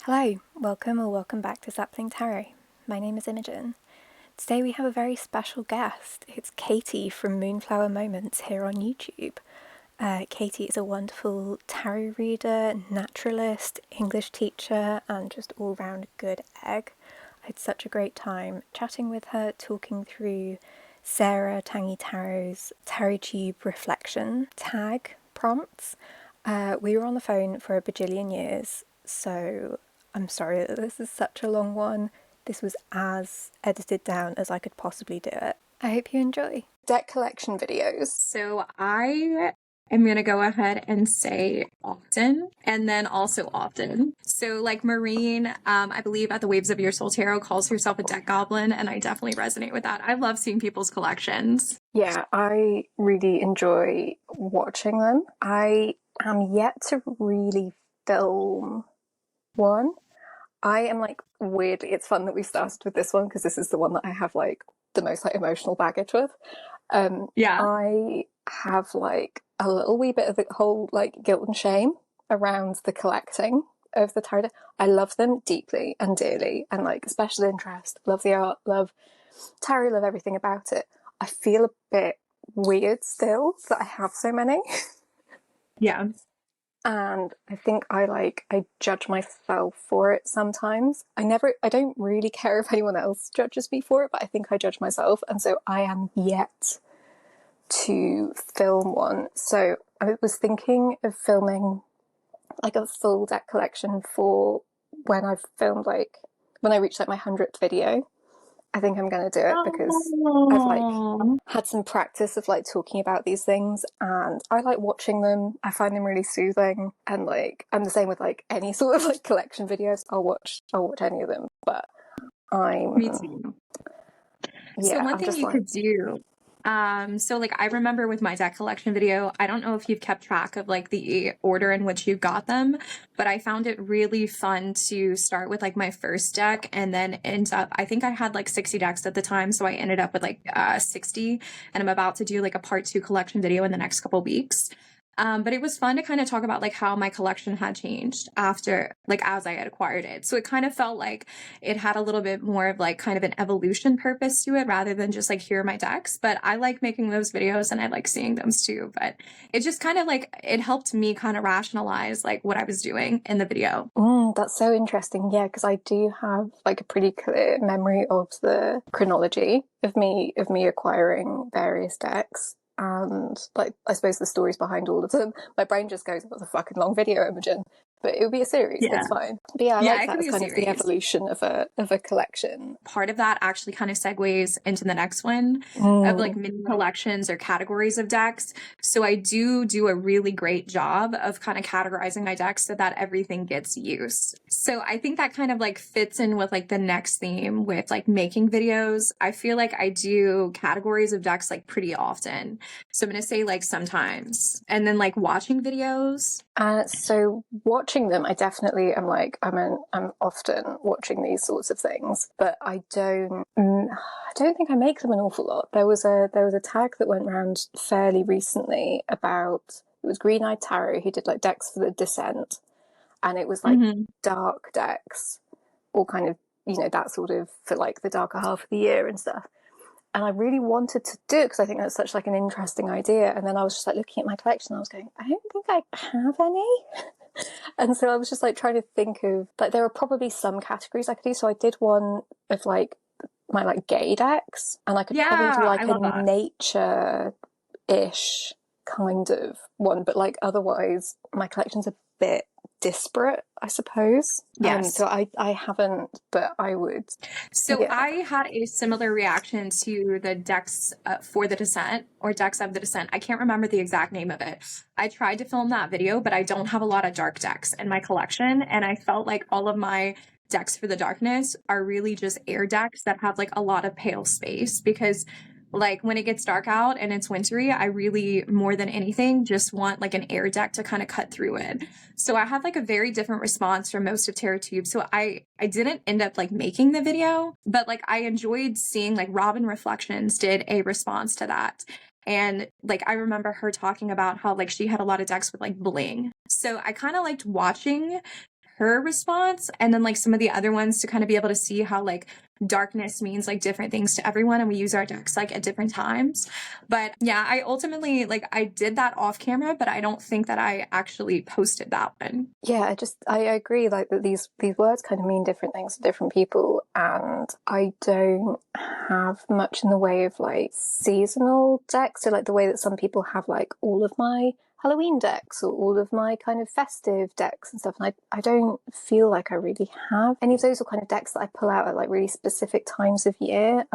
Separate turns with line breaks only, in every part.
Hello, welcome or welcome back to Sapling Tarot. My name is Imogen. Today we have a very special guest. It's Kaity from Moonflower Moments here on YouTube. Kaity is a wonderful tarot reader, naturalist, English teacher, and just all-round good egg. I had such a great time chatting with her, talking through Sarah Tangy Tarot's TarotTube reflection tag prompts. We were on the phone for a bajillion years, so I'm sorry that this is such a long one. This was as edited down as I could possibly do it. I hope you enjoy. Deck collection videos.
So I am going to go ahead and say often and then also often. So like Marlene, I believe at the Waves of Your Soul Tarot calls herself a deck goblin, and I definitely resonate with that. I love seeing people's collections.
Yeah, I really enjoy watching them. I am yet to really film one. I am like weirdly, it's fun that we started with this one because this is the one that I have like the most like emotional baggage with. I have like a little wee bit of the whole like guilt and shame around the collecting of the tarot. I love them deeply and dearly, and like special interest, love the art, love tarot, love everything about it. I feel a bit weird still that I have so many.
Yeah.
And I think I judge myself for it sometimes. I don't really care if anyone else judges me for it, but I think I judge myself. And so I am yet to film one. So I was thinking of filming like a full deck collection for when I've filmed, like when I reach like my 100th video. I think I'm going to do it because I've like had some practice of like talking about these things, and I like watching them. I find them really soothing, and like I'm the same with like any sort of like collection videos. I'll watch any of them, but
Me too.
Yeah,
so one thing you could do, so like I remember with my deck collection video, I don't know if you've kept track of like the order in which you got them, but I found it really fun to start with like my first deck and then end up, I think I had like 60 decks at the time, so I ended up with like 60, and I'm about to do like a part 2 collection video in the next couple weeks. But it was fun to kind of talk about like how my collection had changed after, like as I had acquired it. So it kind of felt like it had a little bit more of like kind of an evolution purpose to it rather than just like here are my decks. But I like making those videos and I like seeing them too. But it just kind of like, it helped me kind of rationalize like what I was doing in the video.
That's so interesting. Yeah, because I do have like a pretty clear memory of the chronology of me acquiring various decks. And like I suppose the stories behind all of them. My brain just goes, "That's a fucking long video, Imogen." But it would be a series. Yeah. It's fine. But yeah, I like that as kind of the evolution of a collection.
Part of that actually kind of segues into the next one of like mini collections or categories of decks. So I do a really great job of kind of categorizing my decks so that everything gets used. So I think that kind of like fits in with like the next theme with like making videos. I feel like I do categories of decks like pretty often. So I'm going to say like sometimes, and then like watching videos.
So watching them, I definitely am like, I'm often watching these sorts of things, but I don't think I make them an awful lot. There was a tag that went around fairly recently about, it was Green Eyed Tarot who did like decks for the Descent, and it was like dark decks, all kind of, you know, that sort of for like the darker half of the year and stuff. And I really wanted to do it because I think that's such like an interesting idea. And then I was just like looking at my collection and I was going, I don't think I have any. And so I was just like trying to think of, like, there are probably some categories I could do. So I did one of like my like gay decks, and I could probably do like a nature-ish kind of one, but like otherwise my collection's a bit disparate, I suppose.
Yes.
So I haven't, but I would.
So yeah. I had a similar reaction to the decks for the Descent, or decks of the Descent. I can't remember the exact name of it. I tried to film that video, but I don't have a lot of dark decks in my collection, and I felt like all of my decks for the darkness are really just air decks that have like a lot of pale space, because like when it gets dark out and it's wintry, I really, more than anything, just want like an air deck to kind of cut through it. So I had like a very different response from most of TarotTube. So I didn't end up like making the video, but like I enjoyed seeing like Robyn Reflections did a response to that. And like I remember her talking about how like she had a lot of decks with like bling. So I kind of liked watching her response, and then like some of the other ones to kind of be able to see how like darkness means like different things to everyone, and we use our decks like at different times. But yeah, I ultimately like I did that off camera, but I don't think that I actually posted that one.
Yeah, I agree, like that these words kind of mean different things to different people, and I don't have much in the way of like seasonal decks. So like the way that some people have like all of my Halloween decks or all of my kind of festive decks and stuff, and I don't feel like I really have any of those, or kind of decks that I pull out at like really specific times of year.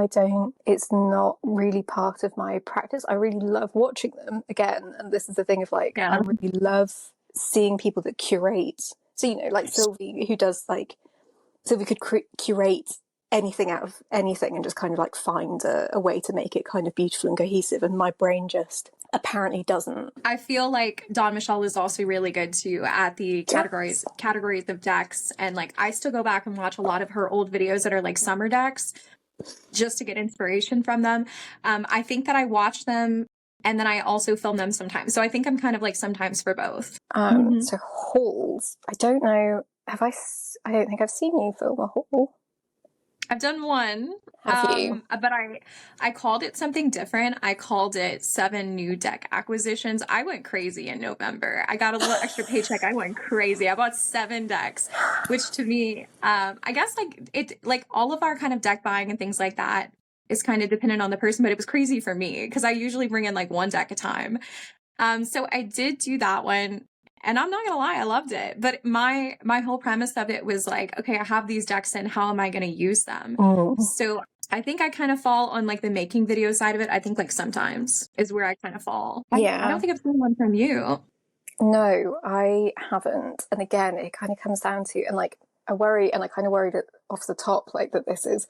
It's not really part of my practice. I really love watching them again, and this is the thing of like, I really love seeing people that curate. So, you know, like Sylvie, who does like, Sylvie could curate anything out of anything and just kind of like find a way to make it kind of beautiful and cohesive, and my brain just apparently doesn't.
I feel like Dawn Michelle is also really good too at the categories of decks, and like I still go back and watch a lot of her old videos that are like summer decks just to get inspiration from them. I think that I watch them and then I also film them sometimes, so I think I'm kind of like sometimes for both.
So hauls, I don't know, I don't think I've seen you film a haul.
I've done one.
Have you?
But I called it something different. I called it 7 new deck acquisitions. I went crazy in November. I got a little extra paycheck. I went crazy. I bought 7 decks, which to me, I guess like all of our kind of deck buying and things like that is kind of dependent on the person, but it was crazy for me because I usually bring in like 1 deck at a time. So I did do that one. And I'm not gonna lie, I loved it. But my whole premise of it was like, okay, I have these decks and how am I gonna use them? So I think I kind of fall on like the making video side of it. I think like sometimes is where I kind of fall.
Yeah.
I don't think I've seen one from you.
No, I haven't. And again, it kind of comes down to, and like I worry, and I kind of worried it off the top, like that this is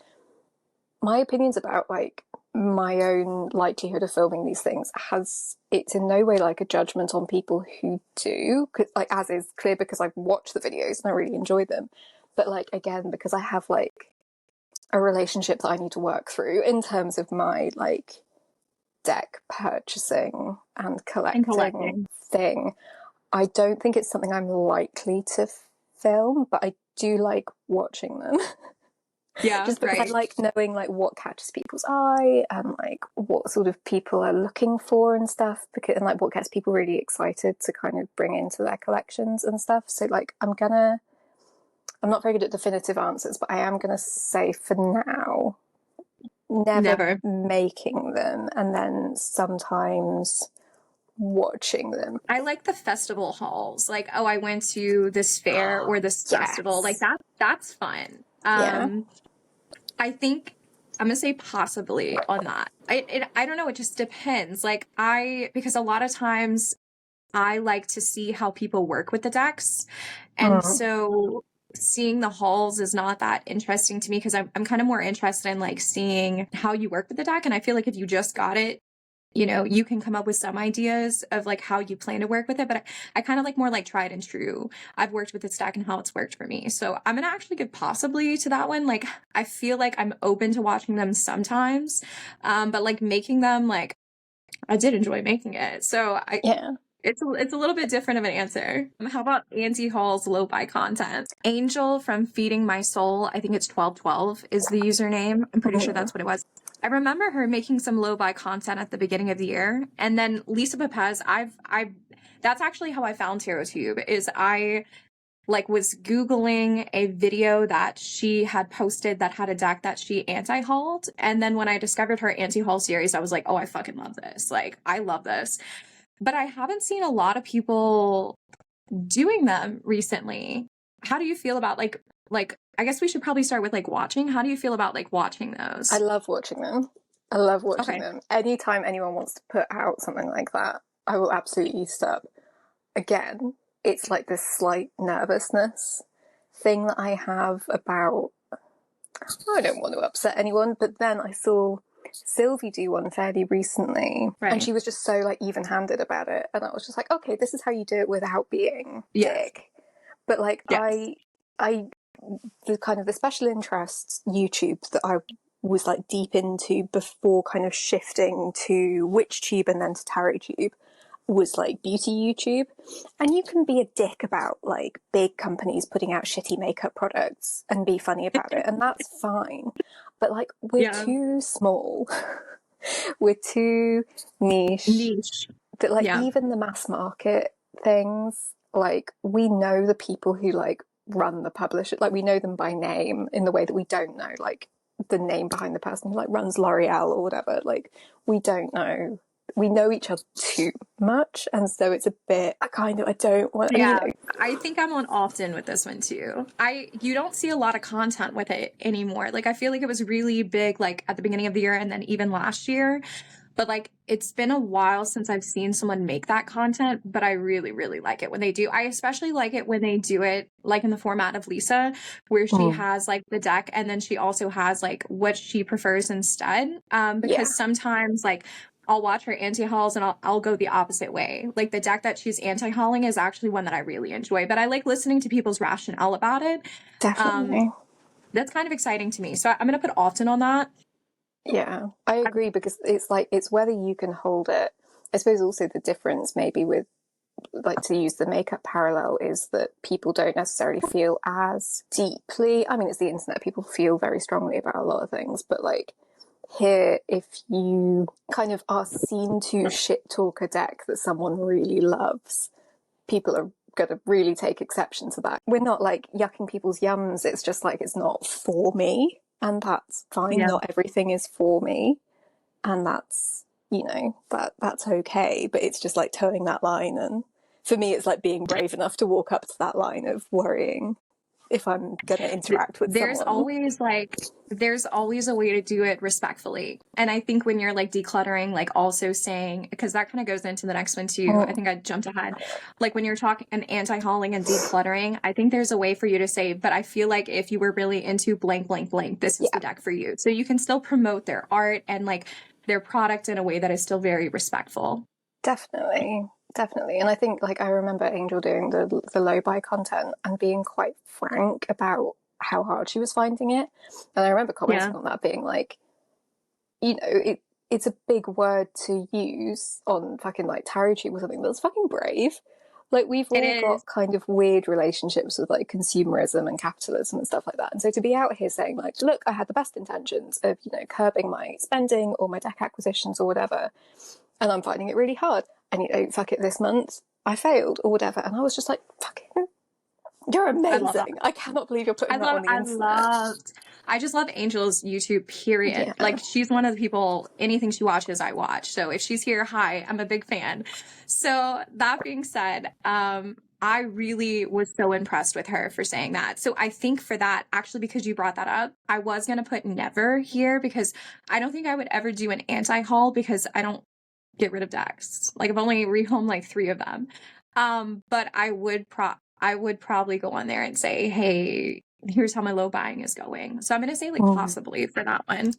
my opinions about like my own likelihood of filming these things, it's in no way like a judgment on people who do, like, as is clear because I've watched the videos and I really enjoy them, but like again, because I have like a relationship that I need to work through in terms of my like deck purchasing and collecting thing, I don't think it's something I'm likely to film, but I do like watching them.
Yeah,
just because I like knowing like what catches people's eye and like what sort of people are looking for and stuff, and like what gets people really excited to kind of bring into their collections and stuff. So like I'm not very good at definitive answers, but I am gonna say for now, never making them, and then sometimes watching them.
I like the festival halls, like, oh, I went to this fair or this festival, like that's fun. I think I'm gonna say possibly on that. I don't know, it just depends. Like because a lot of times I like to see how people work with the decks, and so seeing the hauls is not that interesting to me because I'm kind of more interested in like seeing how you work with the deck. And I feel like if you just got it, you know, you can come up with some ideas of like how you plan to work with it, but I kind of like more like tried and true. I've worked with this deck and how it's worked for me. So I'm gonna actually give possibly to that one. Like I feel like I'm open to watching them sometimes, but like making them, like I did enjoy making it. So it's a little bit different of an answer. How about Auntie Hall's low buy content? Angel from Feeding My Soul, I think it's 1212 is the username. I'm pretty sure that's what it was. I remember her making some low buy content at the beginning of the year. And then Lisa Papez, that's actually how I found TarotTube, is I like was Googling a video that she had posted that had a deck that she anti-hauled. And then when I discovered her anti-haul series, I was like, oh, I fucking love this. Like, I love this. But I haven't seen a lot of people doing them recently. How do you feel about like I guess we should probably start with like watching. How do you feel about like watching those?
I love watching them. I love watching them. Anytime anyone wants to put out something like that, I will absolutely stop. Again, it's like this slight nervousness thing that I have about, I don't want to upset anyone, but then I saw Sylvie do one fairly recently, and she was just so like even-handed about it, and I was just like, okay, this is how you do it without being dick. But like the kind of the special interests YouTube that I was like deep into before kind of shifting to WitchTube and then to TarotTube was like beauty YouTube, and you can be a dick about like big companies putting out shitty makeup products and be funny about it, and that's fine. But like, we're too small, we're too niche. That like even the mass market things, like we know the people who like run the publisher, like we know them by name in the way that we don't know like the name behind the person who like runs L'Oreal or whatever. Like we don't know, we know each other too much, and so it's a bit I don't want
I think I'm on often with this one too. You don't see a lot of content with it anymore. Like I feel like it was really big like at the beginning of the year and then even last year. But like it's been a while since I've seen someone make that content, but I really, really like it when they do. I especially like it when they do it like in the format of Lisa, where she has like the deck and then she also has like what she prefers instead. Because sometimes like I'll watch her anti-hauls and I'll go the opposite way. Like the deck that she's anti-hauling is actually one that I really enjoy, but I like listening to people's rationale about it.
Definitely.
That's kind of exciting to me. So I'm going to put often on that.
Yeah, I agree, because it's like, it's whether you can hold it. I suppose also the difference maybe with, like, to use the makeup parallel, is that people don't necessarily feel as deeply. I mean, it's the internet, people feel very strongly about a lot of things, but like here, if you kind of are seen to shit talk a deck that someone really loves, people are going to really take exception to that. We're not like yucking people's yums, it's just like, it's not for me. And that's fine. Not everything is for me, and that's, you know, that's okay. But it's just like towing that line, and for me, it's like being brave enough to walk up to that line of worrying if I'm going to interact with someone.
There's always a way to do it respectfully. And I think when you're like decluttering, like also saying, because that kind of goes into the next one too. I think I jumped ahead. Like when you're talking and anti-hauling and decluttering, I think there's a way for you to say, but I feel like if you were really into blank, blank, blank, this is the deck for you. So you can still promote their art and like their product in a way that is still very respectful.
Definitely. And I think, like, I remember Angel doing the low buy content and being quite frank about how hard she was finding it. And I remember commenting on that, being like, you know, it's a big word to use on fucking like TarotTube or something. That's fucking brave. Like, we've all got kind of weird relationships with like consumerism and capitalism and stuff like that. And so to be out here saying like, look, I had the best intentions of, you know, curbing my spending or my deck acquisitions or whatever, and I'm finding it really hard. And, you know, fuck it, this month I failed or whatever. And I was just like, fucking, you're amazing. I cannot believe you're putting that on the internet.
I just love Angel's YouTube, period. Yeah. Like, she's one of the people, anything she watches, I watch. So if she's here, hi, I'm a big fan. So that being said, I really was so impressed with her for saying that. So I think for that, actually, because you brought that up, I was going to put never here, because I don't think I would ever do an anti-haul, because I don't get rid of decks. Like, I've only rehomed like 3 of them. But I would probably go on there and say, hey, here's how my low buying is going. So I'm going to say like possibly for that one.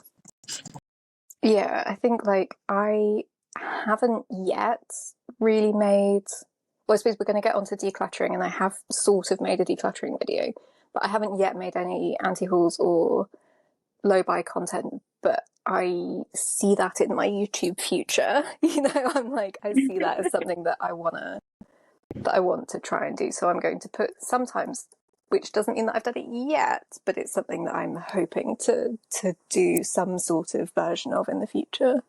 Yeah, I think like I haven't yet really made, well, I suppose we're going to get onto decluttering, and I have sort of made a decluttering video, but I haven't yet made any anti-hauls or low buy content. But I see that in my YouTube future. You know, I'm like, I see that as something that I want to try and do. So I'm going to put sometimes, which doesn't mean that I've done it yet, but it's something that I'm hoping to do some sort of version of in the future.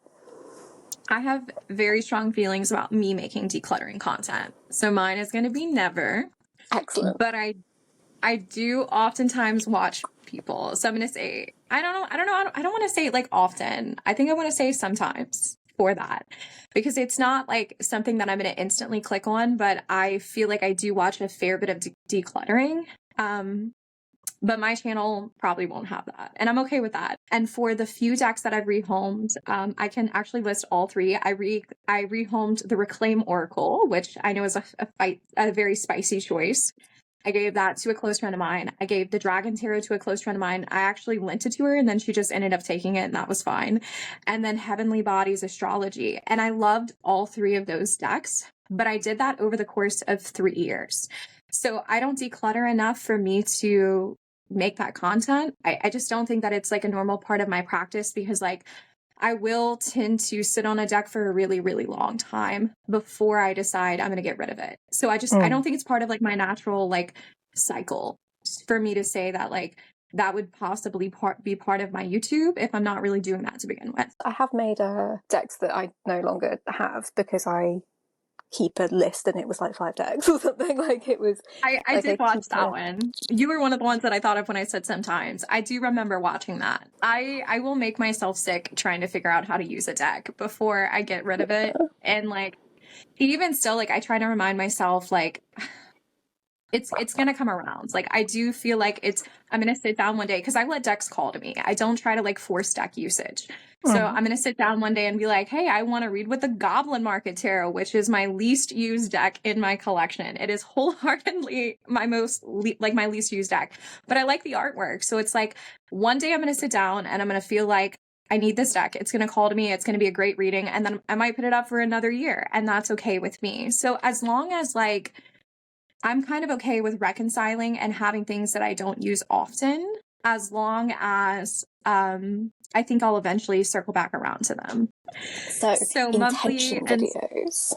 I have very strong feelings about me making decluttering content. So mine is going to be never.
Excellent.
But I do oftentimes watch people. So I'm going to say, I don't know. I don't want to say like often. I think I want to say sometimes for that, because it's not like something that I'm going to instantly click on, but I feel like I do watch a fair bit of decluttering. But my channel probably won't have that, and I'm okay with that. And for the few decks that I've rehomed, I can actually list all 3. I rehomed the Reclaim Oracle, which I know is a very spicy choice. I gave that to a close friend of mine. I gave the Dragon Tarot to a close friend of mine. I actually lent it to her, and then she just ended up taking it, and that was fine. And then Heavenly Bodies Astrology. And I loved all 3 of those decks, but I did that over the course of 3 years. So I don't declutter enough for me to make that content. I just don't think that it's like a normal part of my practice, because like I will tend to sit on a deck for a really, really long time before I decide I'm going to get rid of it. So I don't think it's part of like my natural like cycle for me to say that like that would possibly be part of my YouTube if I'm not really doing that to begin with.
I have made decks that I no longer have because I keep a list and it was like 5 decks or something. Like it was.
I
like,
did watch that one. You were one of the ones that I thought of when I said sometimes. I do remember watching that. I will make myself sick trying to figure out how to use a deck before I get rid of it. And like even still, like I try to remind myself like it's gonna come around. Like I do feel like I'm gonna sit down one day because I let decks call to me. I don't try to like force deck usage. So I'm gonna sit down one day and be like, hey, I want to read with the Goblin Market Tarot, which is my least used deck in my collection. It is wholeheartedly my my least used deck, but I like the artwork. So it's like one day I'm gonna sit down and I'm gonna feel like I need this deck. It's gonna call to me. It's gonna be a great reading, and then I might put it up for another year, and that's okay with me. So as long as like I'm kind of okay with reconciling and having things that I don't use often, as long as I think I'll eventually circle back around to them.
So
monthly
videos.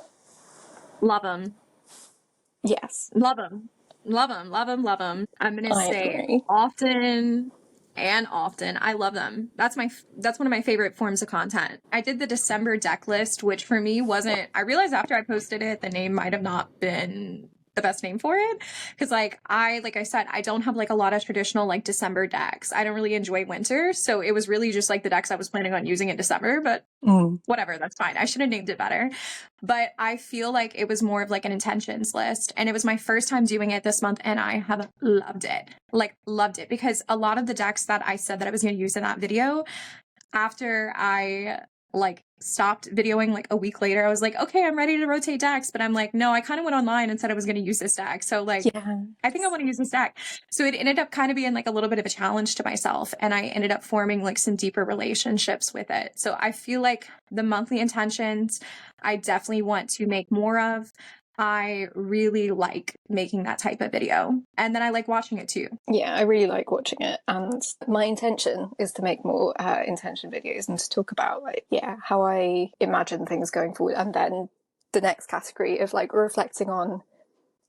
Love them.
Yes.
Love them. Love them. Love them. Love them. I'm going to say
agree.
often and often. I love them. That's one of my favorite forms of content. I did the December deck list, which for me I realized after I posted it, the name might have not been the best name for it. Cause like I said, I don't have like a lot of traditional like December decks. I don't really enjoy winter. So it was really just like the decks I was planning on using in December, but whatever, that's fine. I should have named it better. But I feel like it was more of like an intentions list. And it was my first time doing it this month. And I have loved it. Like loved it, because a lot of the decks that I said that I was going to use in that video, after I like stopped videoing like a week later, I was like, okay, I'm ready to rotate decks. But I'm like, no, I kind of went online and said I was going to use this deck. So like, I think I want to use this deck. So it ended up kind of being like a little bit of a challenge to myself. And I ended up forming like some deeper relationships with it. So I feel like the monthly intentions, I definitely want to make more of. I really like making that type of video. And then I like watching it too.
Yeah, I really like watching it. And my intention is to make more intention videos and to talk about like, how I imagine things going forward. And then the next category of like reflecting on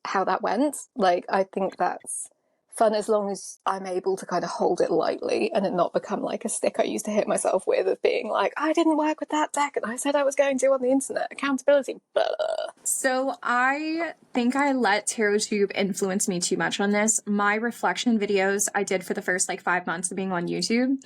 how that went. Like, I think that's fun as long as I'm able to kind of hold it lightly and it not become like a stick I used to hit myself with of being like, I didn't work with that deck and I said I was going to on the internet. Accountability. Blah.
So I think I let TarotTube influence me too much on this. My reflection videos I did for the first like 5 months of being on YouTube.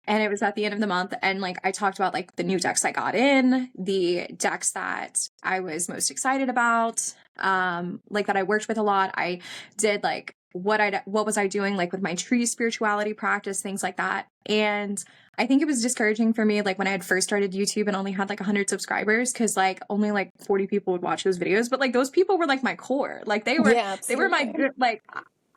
And it was at the end of the month. And like I talked about like the new decks I got in, the decks that I was most excited about, like that I worked with a lot. I did like what was I doing like with my tree spirituality practice, things like that. And I think it was discouraging for me like when I had first started YouTube and only had like 100 subscribers, because like only like 40 people would watch those videos, but like those people were like my core, like they were my good, like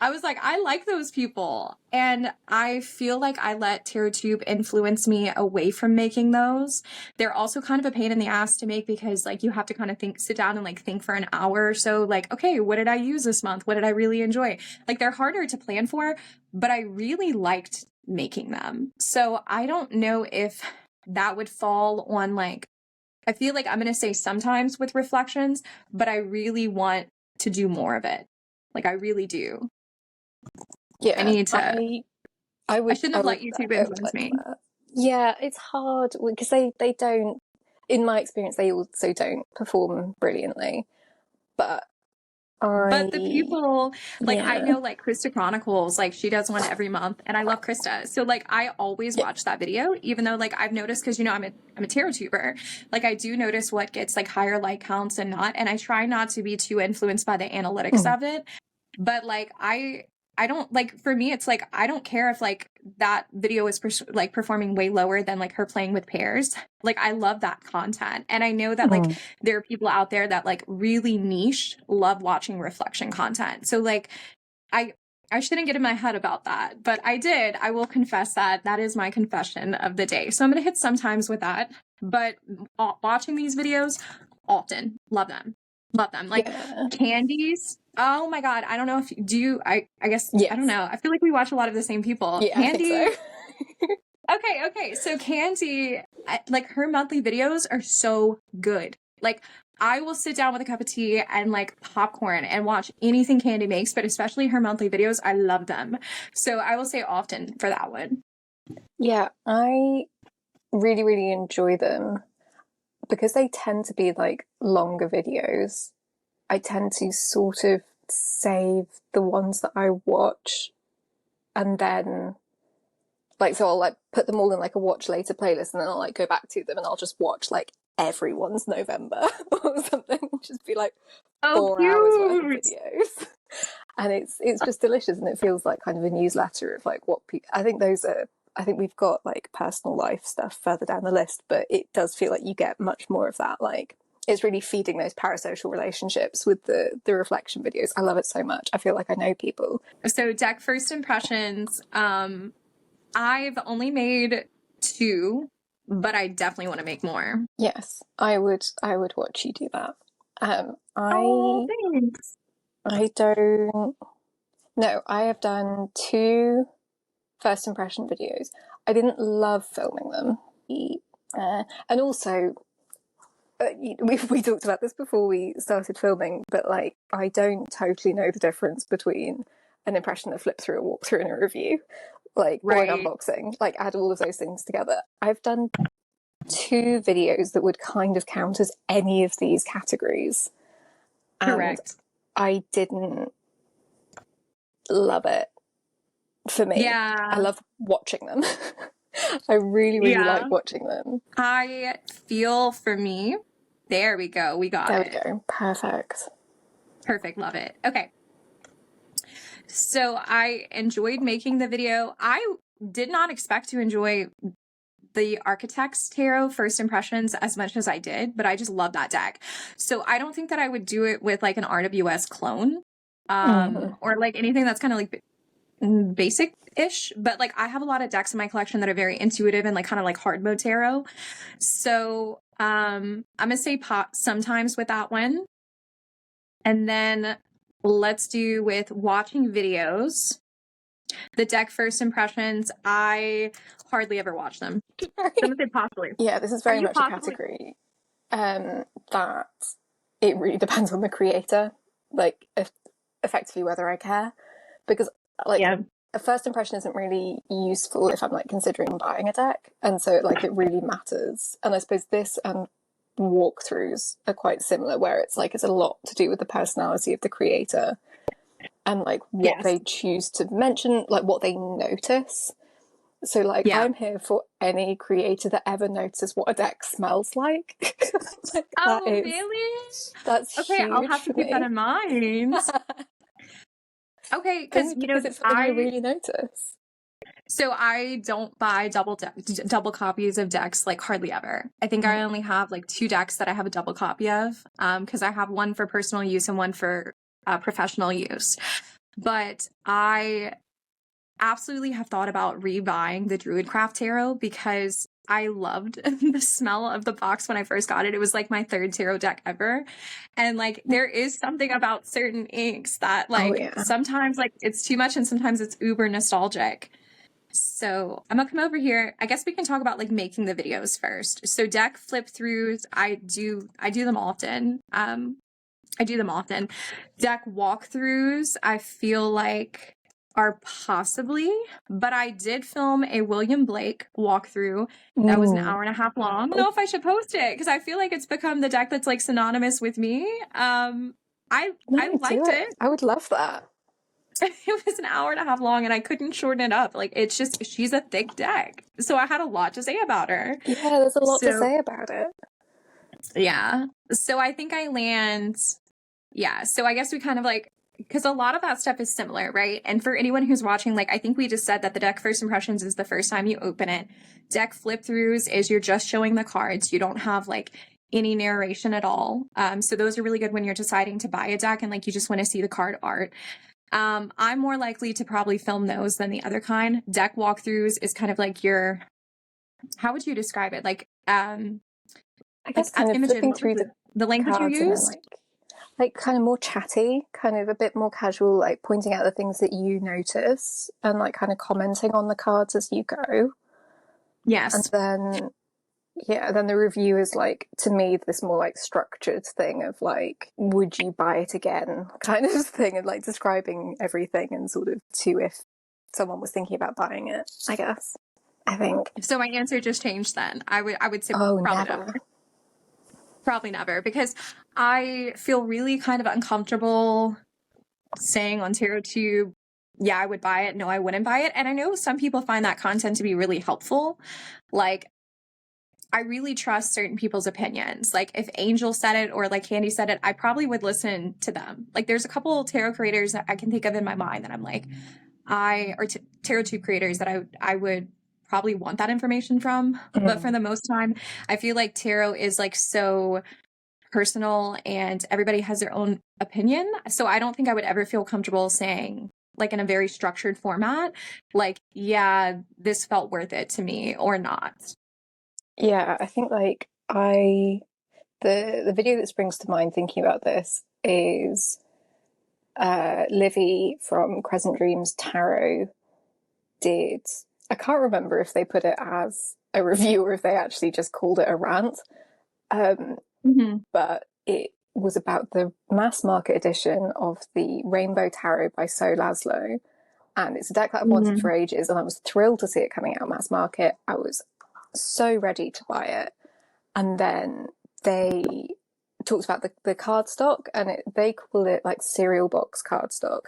I was like, I like those people. And I feel like I let TarotTube influence me away from making those. They're also kind of a pain in the ass to make because like you have to kind of sit down and like think for an hour or so, like, okay, what did I use this month? What did I really enjoy? Like they're harder to plan for, but I really liked making them. So I don't know if that would fall on like, I feel like I'm going to say sometimes with reflections, but I really want to do more of it. Like I really do.
Yeah,
I need to.
I
shouldn't have let YouTube influence me.
Yeah, it's hard because they don't, in my experience, they also don't perform brilliantly. But
the people, like I know like Christa Chronicles, like she does one every month and I love Christa. So like I always watch that video, even though like I've noticed, because you know I'm a tarot tuber, like I do notice what gets like higher like counts and not, and I try not to be too influenced by the analytics of it. But like I don't like, for me it's like I don't care if like that video is like performing way lower than like her playing with pairs. Like I love that content, and I know that like there are people out there that like really niche love watching reflection content. So like I shouldn't get in my head about that, but I did. I will confess that is my confession of the day. So I'm gonna hit sometimes with that, but watching these videos often, love them. Like candies. Oh my God. I don't know if I guess, I don't know. I feel like we watch a lot of the same people.
Yeah,
Candy.
I think so.
Okay. So Candy, like her monthly videos are so good. Like I will sit down with a cup of tea and like popcorn and watch anything Candy makes, but especially her monthly videos, I love them. So I will say often for that one.
Yeah, I really, really enjoy them because they tend to be like longer videos. I tend to sort of save the ones that I watch and then like, so I'll like put them all in like a watch later playlist and then I'll like go back to them and I'll just watch like everyone's November or something. Just be like 4 hours worth of videos. And it's just delicious and it feels like kind of a newsletter of like what people, I think we've got like personal life stuff further down the list, but it does feel like you get much more of that. Like it's really feeding those parasocial relationships with the reflection videos. I love it so much. I feel like I know people.
So deck first impressions, I've only made 2, but I definitely want to make more.
Yes, I would watch you do that.
Thanks.
I don't. No, I have done 2 first impression videos. I didn't love filming them, and also we talked about this before we started filming, but like I don't totally know the difference between an impression that flipped through, a walkthrough, and a review, like or an unboxing. Like add all of those things together. I've done 2 videos that would kind of count as any of these categories.
Correct.
And I didn't love it. For me,
yeah,
I love watching them. I really, really like watching them.
I feel for me, there we go. We got it.
There we go. Perfect.
Perfect. Love it. Okay. So I enjoyed making the video. I did not expect to enjoy the Architect's Tarot First Impressions as much as I did, but I just love that deck. So I don't think that I would do it with like an RWS clone, or like anything that's kind of like basic-ish, but like I have a lot of decks in my collection that are very intuitive and like kind of like hard mode tarot. So I'm gonna say pop sometimes with that one. And then let's do with watching videos. The deck first impressions, I hardly ever watch them. I'm gonna say possibly.
Yeah, this is very much a category that it really depends on the creator, like effectively whether I care, because like a first impression isn't really useful if I'm like considering buying a deck, and so like it really matters. And I suppose this and walkthroughs are quite similar, where it's like it's a lot to do with the personality of the creator and like what they choose to mention, like what they notice. So like I'm here for any creator that ever notices what a deck smells like. Like,
really?
That's
okay.
huge.
I'll have to keep that in mind. Okay, because you know
it's something you really notice.
So I don't buy double copies of decks like hardly ever. I think I only have like 2 decks that I have a double copy of, because I have one for personal use and one for professional use. But I absolutely have thought about rebuying the Druidcraft Tarot because I loved the smell of the box when I first got it. It was like my 3rd tarot deck ever. And like there is something about certain inks that like sometimes like it's too much and sometimes it's uber nostalgic. So I'm gonna come over here. I guess we can talk about like making the videos first. So deck flip throughs, I do them often. I do them often. Deck walkthroughs, I feel like are possibly, but I did film a William Blake walkthrough that was an hour and a half long. I don't know if I should post it because I feel like it's become the deck that's like synonymous with me. I liked it.
I would love that.
It was an hour and a half long and I couldn't shorten it up. Like it's just, she's a thick deck. So I had a lot to say about her.
Yeah, there's a lot to say about it.
Yeah. So I think I land, so I guess we kind of like, because a lot of that stuff is similar, right? And for anyone who's watching, like I think we just said that the deck first impressions is the first time you open it. Deck flip throughs is you're just showing the cards. You don't have like any narration at all. So those are really good when you're deciding to buy a deck and like you just want to see the card art. I'm more likely to probably film those than the other kind. Deck walkthroughs is kind of like your, how would you describe it? Like, I
guess kind of flipping through
the language you use?
Like kind of more chatty, kind of a bit more casual, like pointing out the things that you notice and like kind of commenting on the cards as you go.
Yes.
And then Yeah, then the review is like, to me, this more like structured thing of like, would you buy it again kind of thing, and like describing everything and sort of to if someone was thinking about buying it, I guess. I think.
So my answer just changed then. I would say
Oh,
probably
never.
never. Probably never, because I feel really kind of uncomfortable saying on TarotTube, yeah, I would buy it. No, I wouldn't buy it. And I know some people find that content to be really helpful. Like, I really trust certain people's opinions. Like, if Angel said it or like Candy said it, I probably would listen to them. Like, there's a couple tarot creators that I can think of in my mind that I'm like, TarotTube creators that I would probably want that information from. But for the most time, I feel like tarot is like so personal and everybody has their own opinion. So I don't think I would ever feel comfortable saying, like in a very structured format, like, yeah, this felt worth it to me or not.
Yeah, I think like the video that springs to mind thinking about this is Livy from Crescent Dreams Tarot did, I can't remember if they put it as a review or if they actually just called it a rant, but it was about the mass market edition of the Rainbow Tarot by So Laszlo, and it's a deck that I've wanted for ages, and I was thrilled to see it coming out mass market. I was so ready to buy it, and then they talked about the cardstock, and they call it like cereal box cardstock,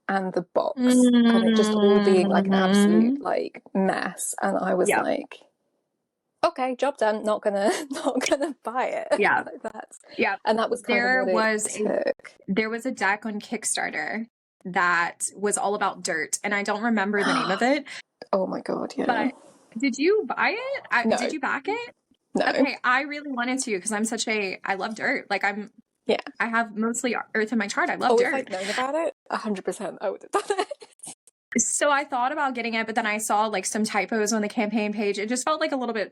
and the box kind of just all being like an absolute like mess, and I was like, okay, job done, not gonna buy it.
Yeah.
Like that.
Yeah.
And that was kind of what it took.
There was a deck on Kickstarter that was all about dirt, and I don't remember the name of it.
Oh my god, yeah.
But did you buy it?
No.
Did you back it?
No.
Okay, I really wanted to, because I love dirt. Like, I have mostly earth in my chart. I love dirt.
If I'd known about it, 100% I would have done it.
So I thought about getting it, but then I saw like some typos on the campaign page. It just felt like a little bit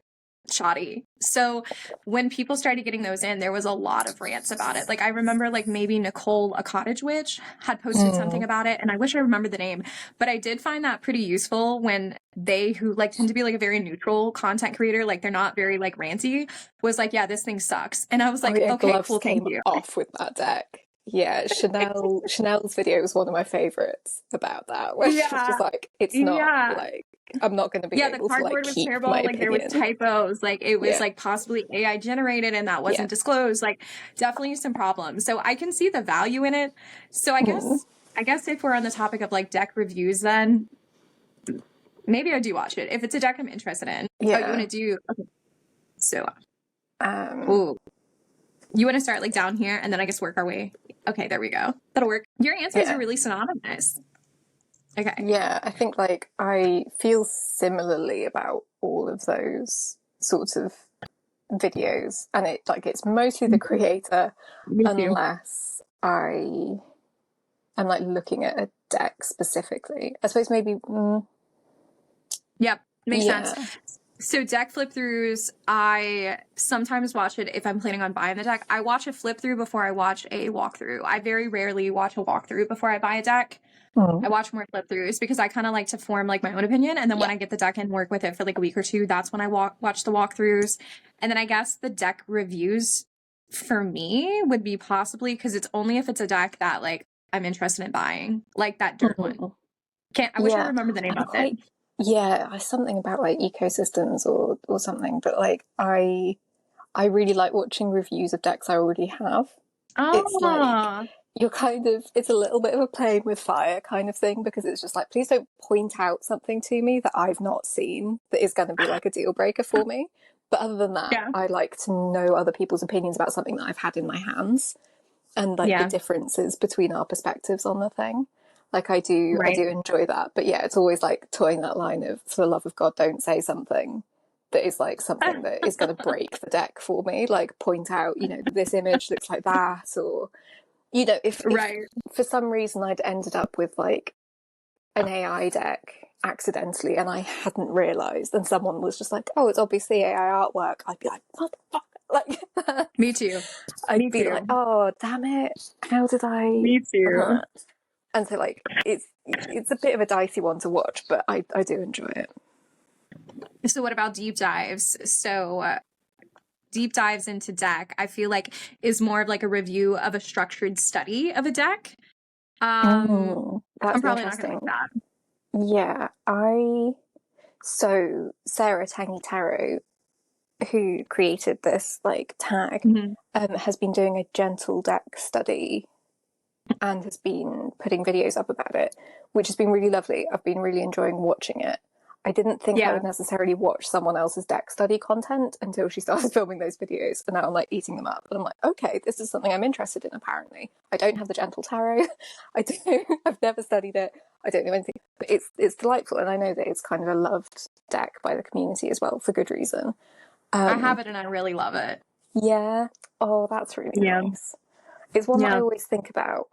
shoddy. So when people started getting those in, there was a lot of rants about it. Like, I remember like maybe Nicole, a Cottage witch, had posted something about it, and I wish I remembered the name, but I did find that pretty useful when they, who like tend to be like a very neutral content creator, like they're not very like ranty, was like, yeah, this thing sucks. And I was like, okay,
Gloves
cool, thank
came
you.
off with that deck. Yeah, Chanel's video was one of my favorites about that, where she was just like, it's not like, I'm not going to be able to like keep
terrible.
my
like
opinion.
There was typos, like it was like possibly AI generated, and that wasn't disclosed. Like, definitely some problems. So I can see the value in it. So I guess if we're on the topic of like deck reviews, then maybe I do watch it if it's a deck I'm interested in.
Yeah.
Oh, you want to do? Okay. So, you want to start like down here, and then I guess work our way. Okay, there we go. That'll work. Your answers are really synonymous. Okay.
Yeah, I think like I feel similarly about all of those sorts of videos, and it's mostly the creator, unless I'm like looking at a deck specifically. I suppose maybe.
Yep, makes sense. So deck flip throughs, I sometimes watch it if I'm planning on buying the deck. I watch a flip through before I watch a walkthrough. I very rarely watch a walkthrough before I buy a deck. I watch more flip throughs because I kind of like to form like my own opinion, and then when I get the deck and work with it for like a week or two, that's when I watch the walkthroughs. And then I guess the deck reviews for me would be possibly, because it's only if it's a deck that like I'm interested in buying, like that dirt one. I wish I remember the name of it.
Yeah, something about like ecosystems or something, but like I really like watching reviews of decks I already have. It's like you're it's a little bit of a playing with fire kind of thing, because it's just like, please don't point out something to me that I've not seen that is going to be like a deal breaker for me. But other than that, I like to know other people's opinions about something that I've had in my hands, and like the differences between our perspectives on the thing. Like I do enjoy that. But yeah, it's always like toying that line of, for the love of God, don't say something that is like something that is going to break the deck for me. Like point out, this image looks like that, or if for some reason I'd ended up with like an AI deck accidentally and I hadn't realised, and someone was just like, oh, it's obviously AI artwork, I'd be like, what the fuck? Like,
me too.
I'd be like, oh, damn it, how did I?
Me too.
And so like it's a bit of a dicey one to watch, but I do enjoy it.
So what about deep dives? So deep dives into deck, I feel like is more of like a review of a structured study of a deck. I'm
That's
probably not gonna
interesting.
like that.
Yeah, so Sarah Tangy Tarot, who created this like tag, has been doing a gentle deck study and has been putting videos up about it, which has been really lovely. I've been really enjoying watching it. I didn't think I would necessarily watch someone else's deck study content until she started filming those videos, and now I'm like eating them up. And I'm like, okay, this is something I'm interested in. Apparently, I don't have the gentle tarot. I've never studied it. I don't know anything, but it's delightful, and I know that it's kind of a loved deck by the community as well for good reason.
I have it and I really love it.
Yeah. Oh, that's really nice. It's one that I always think about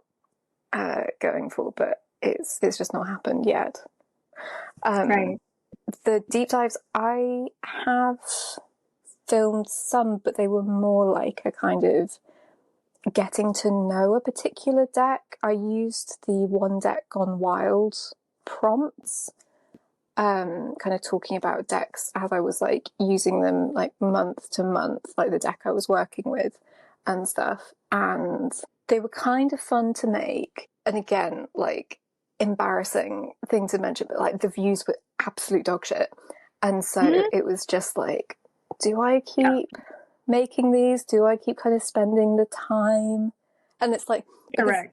going for, but it's just not happened yet.
Right.
The deep dives, I have filmed some, but they were more like a kind of getting to know a particular deck. I used the One Deck Gone Wild prompts, kind of talking about decks as I was like using them like month to month, like the deck I was working with and stuff. And they were kind of fun to make. And again, like embarrassing thing to mention, but like the views were absolute dog shit. And so it was just like, do I keep making these? Do I keep kind of spending the time? And it's like,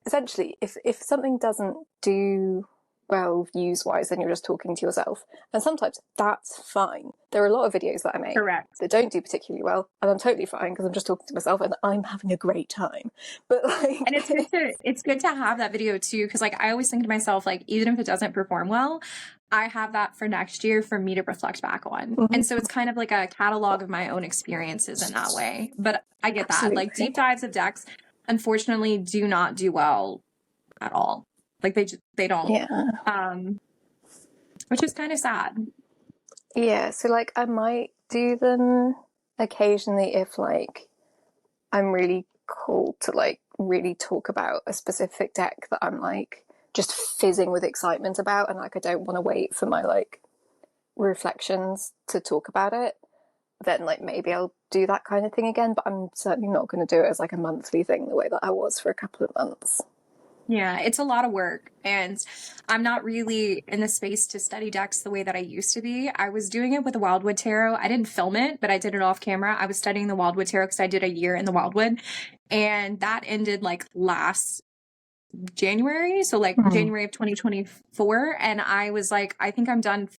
essentially, if something doesn't do well views wise, then you're just talking to yourself. And sometimes that's fine. There are a lot of videos that I make that don't do particularly well, and I'm totally fine because I'm just talking to myself and I'm having a great time. But like,
and it's good to have that video too, because like I always think to myself, like even if it doesn't perform well, I have that for next year for me to reflect back on. And so it's kind of like a catalog of my own experiences in that way. But I get that. Like deep dives of decks, unfortunately, do not do well at all. Like they don't. Which is kind of sad.
Yeah, so like I might do them occasionally if like I'm really called to like really talk about a specific deck that I'm like just fizzing with excitement about, and like I don't want to wait for my like reflections to talk about it. Then like maybe I'll do that kind of thing again, but I'm certainly not going to do it as like a monthly thing the way that I was for a couple of months.
Yeah, it's a lot of work, and I'm not really in the space to study decks the way that I used to be. I was doing it with the Wildwood Tarot. I didn't film it, but I did it off camera. I was studying the Wildwood Tarot because I did a year in the Wildwood, and that ended like last January. So like January of 2024. And I was like, I think I'm done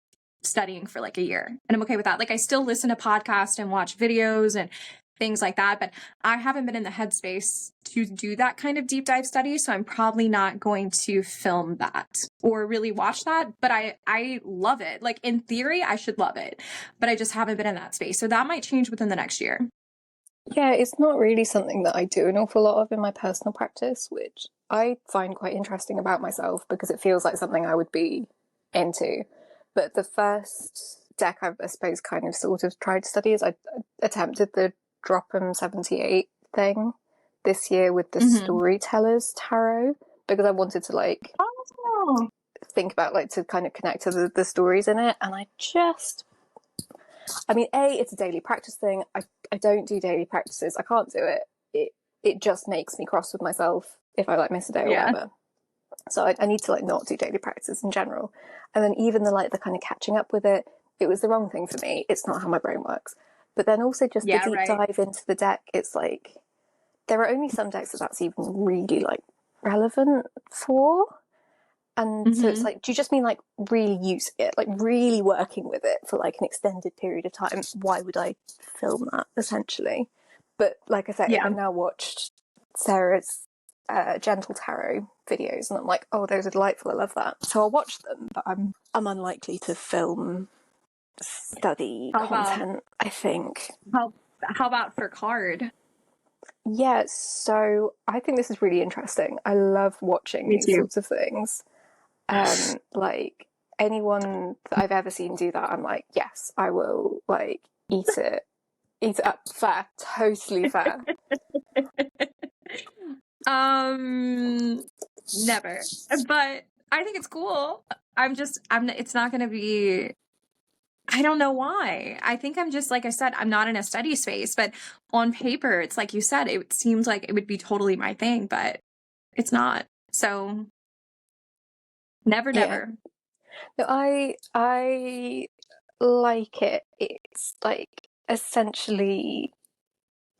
studying for like a year, and I'm okay with that. Like I still listen to podcasts and watch videos and things like that, but I haven't been in the headspace to do that kind of deep dive study, so I'm probably not going to film that or really watch that. But I love it. Like in theory, I should love it, but I just haven't been in that space. So that might change within the next year.
Yeah, it's not really something that I do an awful lot of in my personal practice, which I find quite interesting about myself because it feels like something I would be into. But the first deck I suppose kind of sort of tried to study is I attempted the Drop'em 78 thing this year with the Storytellers Tarot, because I wanted to like think about like to kind of connect to the stories in it. And I mean, it's a daily practice thing. I don't do daily practices. I can't do it. It just makes me cross with myself if I like miss a day or whatever. So I need to like not do daily practices in general. And then even the kind of catching up with it was the wrong thing for me. It's not how my brain works. But then also just the deep dive into the deck, it's like there are only some decks that's even really like relevant for. And so it's like, do you just mean like really using it, like really working with it for like an extended period of time? Why would I film that essentially? But like I said, I've now watched Sarah's Gentle Tarot videos and I'm like, oh, those are delightful. I love that. So I'll watch them, but I'm unlikely to film study content, I think.
How about for card?
Yeah, so I think this is really interesting. I love watching these sorts of things. Like anyone that I've ever seen do that, I'm like, yes, I will like eat it up. Fair, totally fair.
Never, but I think it's cool. It's not going to be, I don't know why. I think I'm just, like I said, I'm not in a study space, but on paper, it's like you said, it seems like it would be totally my thing, but it's not. So never,
Yeah.
never.
No, I like it. It's like essentially,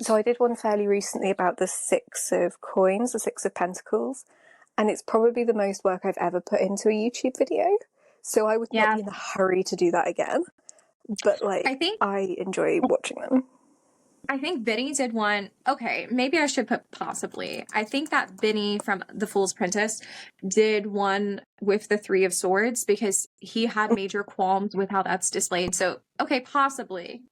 so I did one fairly recently about the Six of Coins, the Six of Pentacles, and it's probably the most work I've ever put into a YouTube video. So I would not
Yeah.
be in a hurry to do that again. But like, I enjoy watching them.
I think Benny did one. Okay, maybe I should put possibly. I think that Benny from The Fool's Apprentice did one with the Three of Swords because he had major qualms with how that's displayed. So, okay, possibly.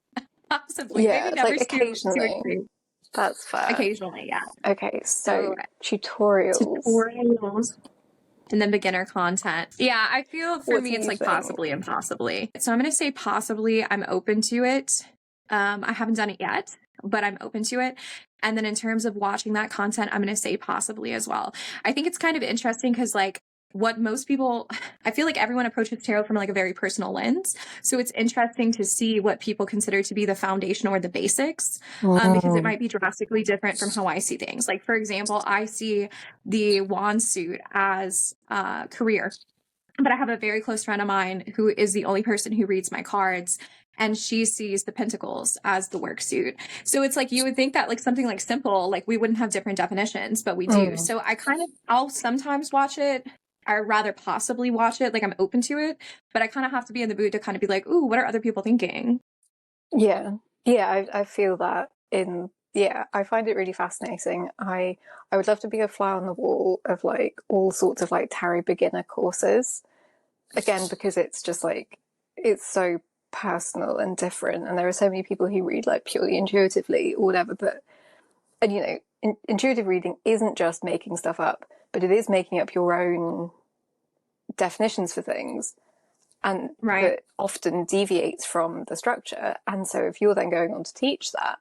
Possibly.
Yeah,
Maybe
it's
never
like occasionally. That's fair.
Occasionally, yeah.
Okay, so tutorials.
Tutorials. And then beginner content. Yeah, I feel for me it's like
think?
possibly and possibly. So I'm going to say possibly. I'm open to it. I haven't done it yet, but I'm open to it. And then in terms of watching that content, I'm going to say possibly as well. I think it's kind of interesting because like what most people, I feel like everyone approaches tarot from like a very personal lens. So it's interesting to see what people consider to be the foundation or the basics, because it might be drastically different from how I see things. Like, for example, I see the wand suit as career, but I have a very close friend of mine who is the only person who reads my cards, and she sees the pentacles as the work suit. So it's like you would think that like something like simple, like we wouldn't have different definitions, but we do. So I'll sometimes watch it. Or rather possibly watch it. Like I'm open to it, but I kind of have to be in the mood to kind of be like, ooh, what are other people thinking?
Yeah. I feel that I find it really fascinating. I would love to be a fly on the wall of like all sorts of like tarot beginner courses. Again, because it's just like, it's so personal and different. And there are so many people who read like purely intuitively or whatever, and you know, intuitive reading isn't just making stuff up, but it is making up your own definitions for things, and that often deviates from the structure. And so if you're then going on to teach that,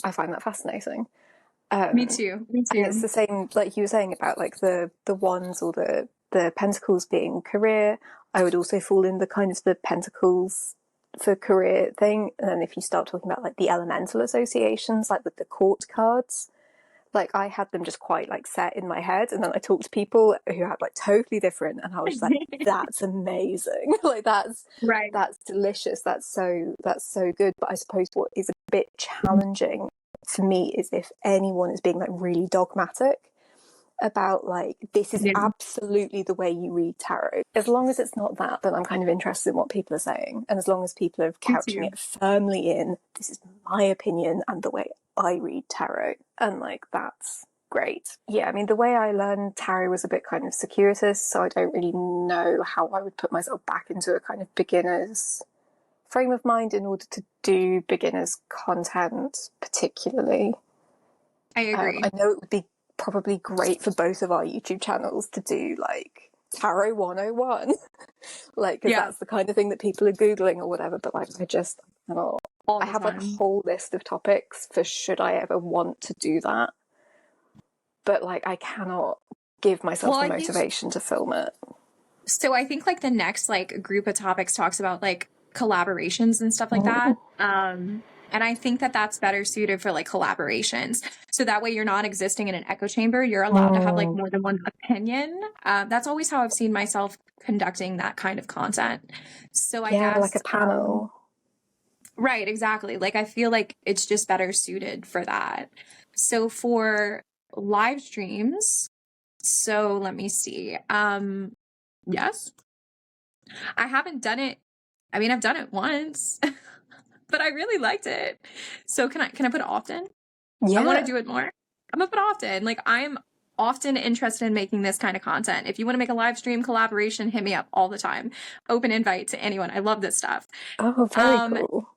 I find that fascinating.
Me too.
And it's the same, like you were saying about like the wands or the pentacles being career. I would also fall in the kind of the pentacles for career thing. And then if you start talking about like the elemental associations, like with the court cards, like I had them just quite like set in my head, and then I talked to people who had like totally different, and I was like, that's amazing. Like that's delicious. That's so good. But I suppose what is a bit challenging for me is if anyone is being like really dogmatic about like, this is absolutely the way you read tarot. As long as it's not that, then I'm kind of interested in what people are saying. And as long as people are couching it firmly in, this is my opinion and the way I read tarot, and like that's great. Yeah, I mean, the way I learned tarot was a bit kind of circuitous, so I don't really know how I would put myself back into a kind of beginner's frame of mind in order to do beginners content particularly.
I agree.
I know it would be probably great for both of our YouTube channels to do like Tarot 101, like, because that's the kind of thing that people are Googling or whatever, but like I have like a whole list of topics for should I ever want to do that, but like I cannot give myself the motivation to film it.
So I think like the next like group of topics talks about like collaborations and stuff like that. And I think that that's better suited for like collaborations. So that way you're not existing in an echo chamber. You're allowed to have like more than one opinion. That's always how I've seen myself conducting that kind of content. So I guess
like a panel.
Right, exactly. Like I feel like it's just better suited for that. So for live streams, so let me see. Yes. I haven't done it. I mean, I've done it once. But I really liked it. So can I put it often?
Yeah.
I want to do it more. I'm gonna put often. Like I'm often interested in making this kind of content. If you want to make a live stream collaboration, hit me up all the time. Open invite to anyone. I love this stuff.
Oh, very cool.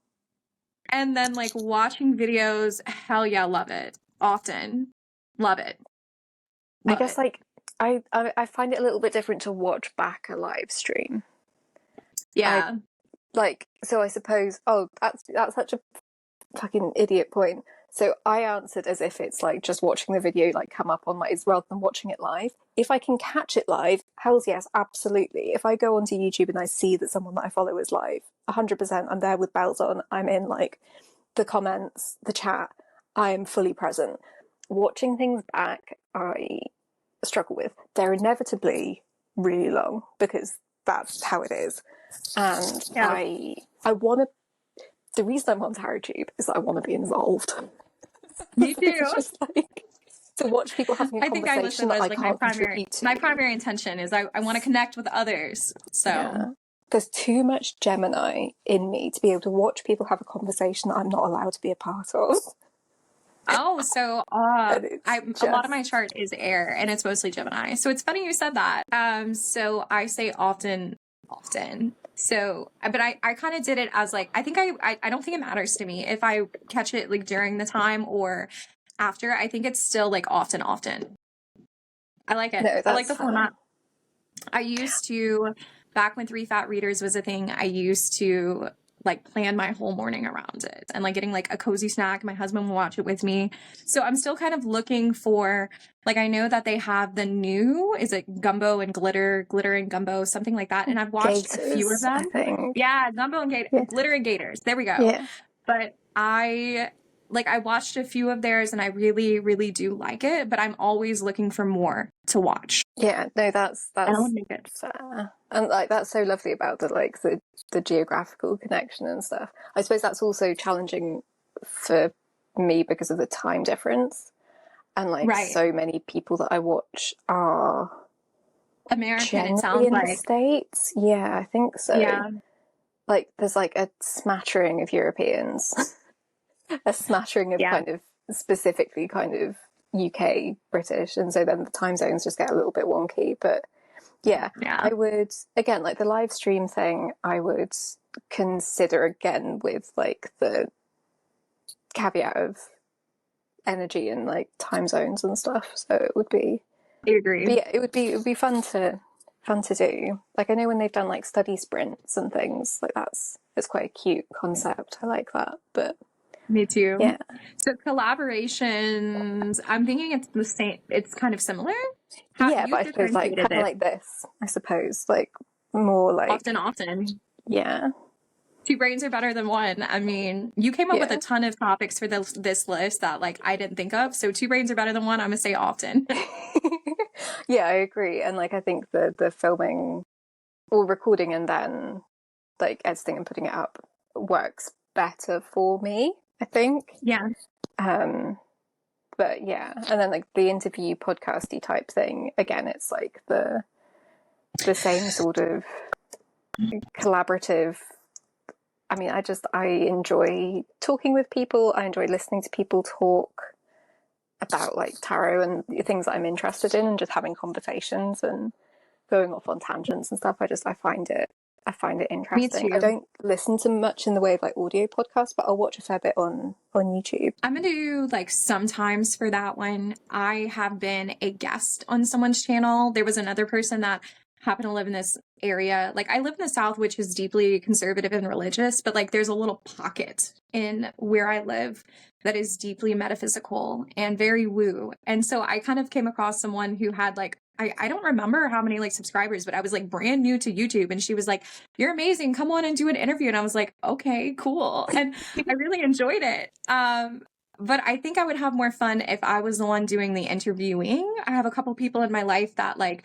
And then like watching videos, hell yeah, love it. Often. Love it.
I guess like I find it a little bit different to watch back a live stream.
Yeah.
So I suppose, that's such a fucking idiot point. So I answered as if it's like just watching the video like come up on my, rather than watching it live. If I can catch it live, Hells yes, absolutely. If I go onto YouTube and I see that someone that I follow is live, 100%, I'm there with bells on. I'm in like the comments, the chat. I am fully present. Watching things back, I struggle with. They're inevitably really long because that's how it is. And
Yeah.
I want to. The reason I'm on TarotTube is that I want to be involved.
Me too.
It's just like to watch people having a
I think I
conversation
listed
that
as
I
like
can't contribute to.
my primary intention is I want to connect with others. So
Yeah. There's too much Gemini in me to be able to watch people have a conversation that I'm not allowed to be a part of.
oh, so
And it's
a lot of my
just
chart is air and it's mostly Gemini. So it's funny you said that. So I say often. So, but I kind of did it as like, I think I don't think it matters to me if I catch it like during the time or after. I think it's still like often. I like it.
no,
I like the
that's
format. I used to, back when 3 Fat Readers was a thing, I used to like plan my whole morning around it and like getting like a cozy snack. My husband will watch it with me. So I'm still kind of looking for, like, I know that they have the new, is it Gumbo and Glitter and Gumbo, something like that. And I've watched a few of
Gators,
them.
I think.
Yeah, Gumbo and Glitter and Gators. There we go.
Yeah.
But I watched a few of theirs and I really, really do like it, but I'm always looking for more to watch.
Yeah, no, that's
I don't want to make it
fair. And like that's so lovely about the geographical connection and stuff. I suppose that's also challenging for me because of the time difference. And like
right.
so many people that I watch are
American, it
generally
sounds
in the
like.
States. Yeah, I think so.
Yeah.
Like there's like a smattering of Europeans, a smattering of kind of specifically kind of UK British, and so then the time zones just get a little bit wonky. But yeah, I would, again, like the live stream thing, I would consider again with like the caveat of energy and like time zones and stuff. So it would be,
I agree.
but yeah, it would be fun to do. Like I know when they've done like study sprints and things like it's quite a cute concept. I like that. But
me too.
Yeah.
So collaborations, I'm thinking it's the same. It's kind of similar.
Yeah, but I suppose like kind of like this. I suppose like more like
often.
Yeah.
2 brains are better than one. I mean, you came up with a ton of topics for this list that like I didn't think of. So 2 brains are better than one. I'm gonna say often.
Yeah, I agree. And like I think the filming or recording and then like editing and putting it up works better for me, I think.
Yeah.
But yeah, and then like the interview podcasty type thing, again, it's like the same sort of collaborative. I mean, I enjoy talking with people. I enjoy listening to people talk about like tarot and things that I'm interested in, and just having conversations and going off on tangents and stuff. I find it interesting. I don't listen to much in the way of like audio podcasts, but I'll watch a fair bit on YouTube.
I'm gonna do like sometimes for that one. I have been a guest on someone's channel. There was another person that happened to live in this area. Like I live in the South, which is deeply conservative and religious, but like there's a little pocket in where I live that is deeply metaphysical and very woo. And so I kind of came across someone who had like, I don't remember how many like subscribers, but I was like brand new to YouTube, and she was like, "You're amazing. Come on and do an interview." And I was like, "Okay, cool." And I really enjoyed it. But I think I would have more fun if I was the one doing the interviewing. I have a couple people in my life that like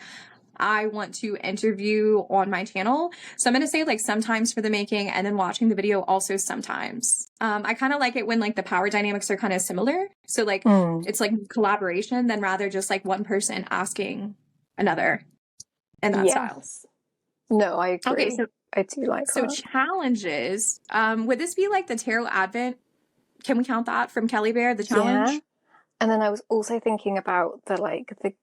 I want to interview on my channel. So I'm going to say like sometimes for the making, and then watching the video also sometimes. I kind of like it when like the power dynamics are kind of similar. So like it's like collaboration than rather just like one person asking another in that style.
No, I agree.
Okay, so
I do like that.
So challenges, would this be like the Tarot Advent? Can we count that from Kelly Bear, the challenge?
Yeah. And then I was also thinking about the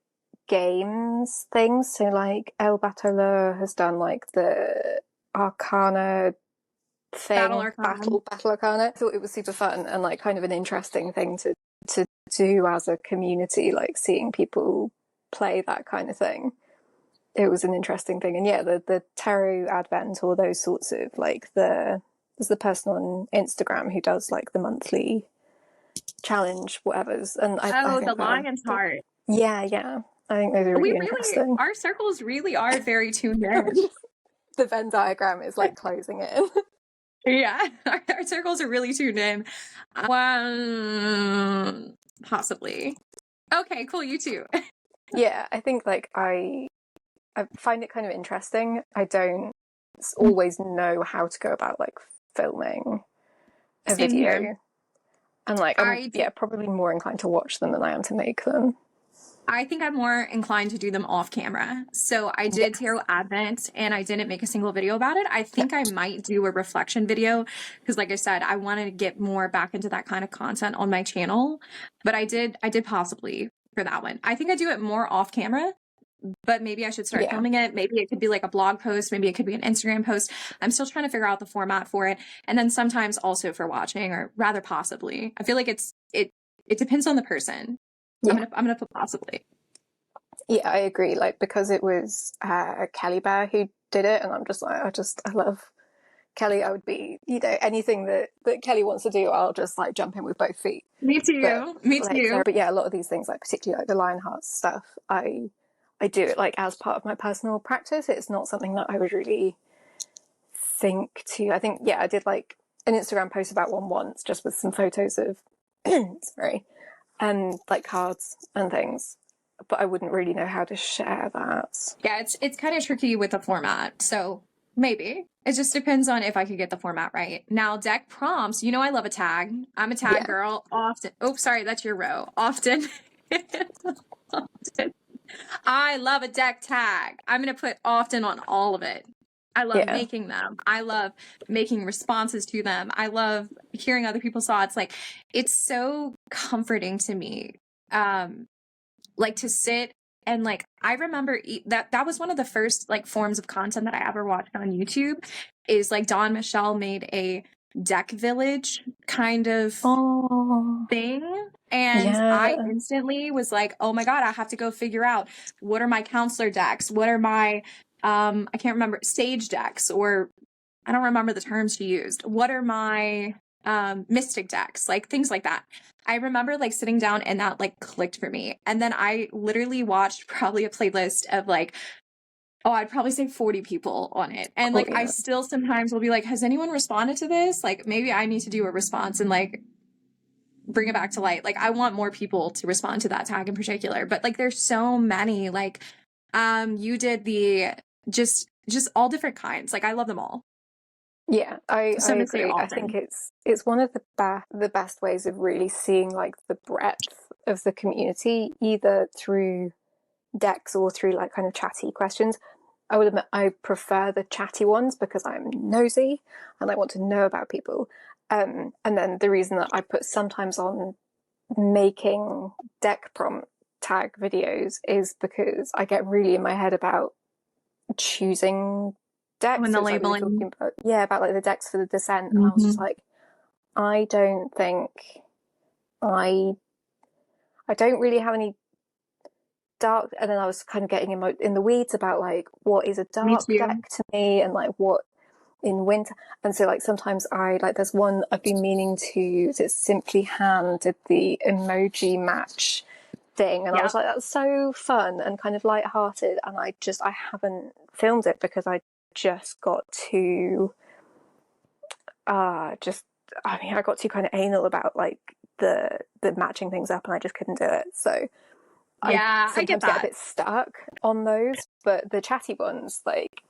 games things. So like El Bateleur has done like the Arcana thing, Battle Arcana. I thought it was super fun and like kind of an interesting thing to do as a community, like seeing people play that kind of thing. It was an interesting thing. And yeah, the Tarot Advent or those sorts of like there's the person on Instagram who does like the monthly challenge whatever's, and I think
the Lion's Heart.
Yeah, I think those are really interesting.
Our circles really are very tuned in.
The Venn diagram is like closing in.
Yeah, our circles are really tuned in. Possibly. Okay, cool. You too.
Yeah, I think like I find it kind of interesting. I don't always know how to go about like filming a
Same
video.
here.
And like I'm probably more inclined to watch them than I am to make them.
I think I'm more inclined to do them off camera. So I did Tarot Advent and I didn't make a single video about it. I think I might do a reflection video because like I said, I wanted to get more back into that kind of content on my channel. But I did possibly for that one. I think I do it more off camera, but maybe I should start filming it. Maybe it could be like a blog post. Maybe it could be an Instagram post. I'm still trying to figure out the format for it. And then sometimes also for watching, or rather possibly. I feel like it depends on the person. Yeah. I'm gonna put possibly.
Yeah, I agree. Like because it was Kelly Bear who did it, and I'm just like, I love Kelly. I would be, anything that Kelly wants to do, I'll just like jump in with both feet.
Me too. Me too.
But yeah, a lot of these things, like particularly like the Lionheart stuff, I do it like as part of my personal practice. It's not something that I would really think to. I think I did like an Instagram post about one once, just with some photos of sorry. Like cards and things, but I wouldn't really know how to share that.
Yeah, it's kind of tricky with the format, so maybe. It just depends on if I could get the format right. Now, deck prompts, I love a tag. I'm a tag girl, often. Oh, sorry, that's your row. Often. Often. I love a deck tag. I'm going to put often on all of it. I love making them. I love making responses to them. I love hearing other people's thoughts. Like, it's so comforting to me. Like to sit and like, I remember that was one of the first like forms of content that I ever watched on YouTube is like Dawn Michelle made a deck village kind of thing. And I instantly was like, oh my God, I have to go figure out what are my counselor decks? What are my I can't remember, sage decks, or I don't remember the terms she used. What are my mystic decks? Like things like that. I remember like sitting down and that like clicked for me. And then I literally watched probably a playlist of like, I'd probably say 40 people on it. And like, I still sometimes will be like, has anyone responded to this? Like maybe I need to do a response and like bring it back to light. Like I want more people to respond to that tag in particular, but like there's so many, like you did the just all different kinds. Like I love them all.
Yeah, I agree. I think it's one of the best ways of really seeing like the breadth of the community, either through decks or through like kind of chatty questions. I would admit I prefer the chatty ones because I'm nosy and I want to know about people. And then the reason that I put sometimes on making deck prompt tag videos is because I get really in my head about choosing decks.
When the labeling.
About like the decks for the Descent. And I was just like, I don't think I don't really have any dark, and then I was kind of getting in the weeds about like what is a dark deck to me and like what in winter. And so like sometimes there's one I've been meaning to, it's Simply Hand did the emoji match thing, and I was like, that's so fun and kind of lighthearted, and I haven't filmed it because I just got too I got too kind of anal about like the matching things up, and I just couldn't do it. So I sometimes get a bit stuck on those, but the chatty ones, like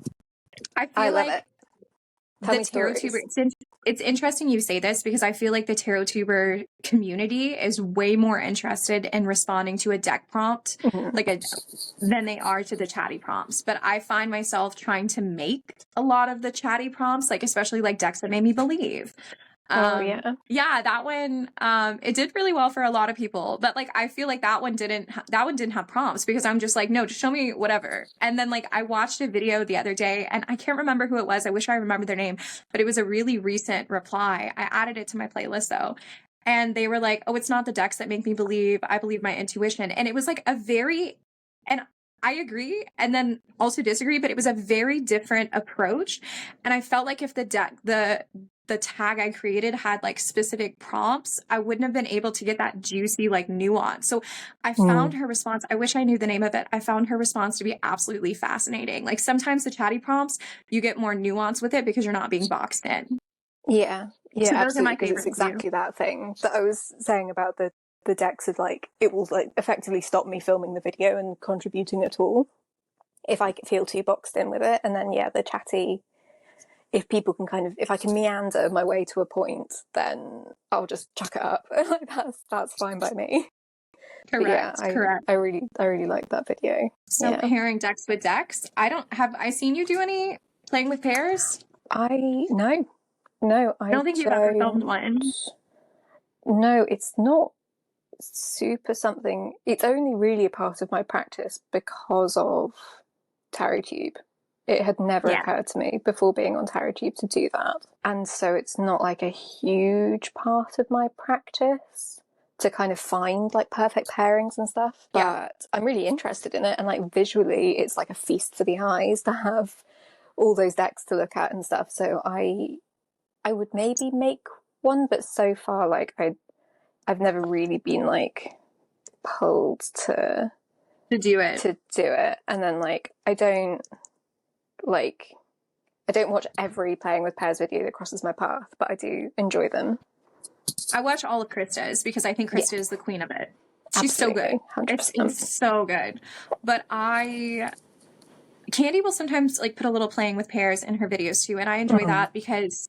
I love it.
The TarotTuber, it's interesting you say this because I feel like the TarotTuber community is way more interested in responding to a deck prompt than they are to the chatty prompts. But I find myself trying to make a lot of the chatty prompts, like especially like decks that made me believe. That one it did really well for a lot of people, but like I feel like that one didn't have prompts because I'm just like, no, just show me whatever. And then like I watched a video the other day and I can't remember who it was. I wish I remembered their name, but it was a really recent reply. I added it to my playlist though, and they were like, oh, it's not the decks that make me believe, I believe my intuition. And it was like and I agree and then also disagree, but it was a very different approach. And I felt like if the the tag I created had like specific prompts, I wouldn't have been able to get that juicy like nuance. So I found her response, I wish I knew the name of it. I found her response to be absolutely fascinating. Like sometimes the chatty prompts, you get more nuance with it because you're not being boxed in.
Yeah,
So those are
absolutely,
my
because it's
favorites too.
exactly that thing that I was saying about the decks of like, it will like effectively stop me filming the video and contributing at all if I feel too boxed in with it. And then yeah, the chatty, if people can kind of, if I can meander my way to a point, then I'll just chuck it up. Like that's fine by me. But yeah,
Correct.
I really like that video.
So pairing decks with decks. I seen you do any playing with pairs?
No,
I don't think you've ever filmed one.
No, it's not super something. It's only really a part of my practice because of TarotTube. It had never occurred to me before being on TarotTube to do that. And so it's not like a huge part of my practice to kind of find like perfect pairings and stuff. But I'm really interested in it. And like visually, it's like a feast for the eyes to have all those decks to look at and stuff. So I would maybe make one, but so far, like I've never really been like pulled to
do it.
And then like I don't watch every playing with pairs video that crosses my path, but I do enjoy them.
I watch all of Christa's because I think Christa is the queen of it. She's
Absolutely,
so good. It's so good. But Candy will sometimes like put a little playing with pairs in her videos too, and I enjoy that because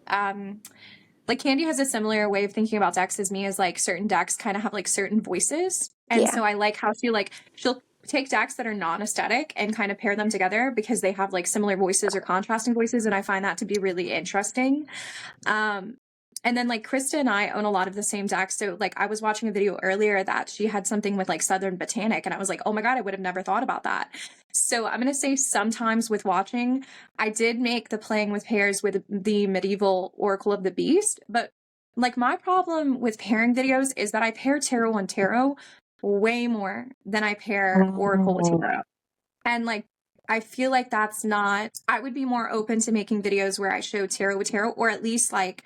like Candy has a similar way of thinking about decks as me, as like certain decks kind of have like certain voices. And so I like how she'll take decks that are non-aesthetic and kind of pair them together because they have like similar voices or contrasting voices. And I find that to be really interesting. And then like Christa and I own a lot of the same decks. So like I was watching a video earlier that she had something with like Southern Botanic, and I was like, oh my God, I would have never thought about that. So I'm going to say sometimes with watching, I did make the playing with pairs with the medieval Oracle of the Beast. But like my problem with pairing videos is that I pair tarot and tarot way more than I pair Oracle with tarot. And like, I feel like that's not, I would be more open to making videos where I show tarot with tarot, or at least like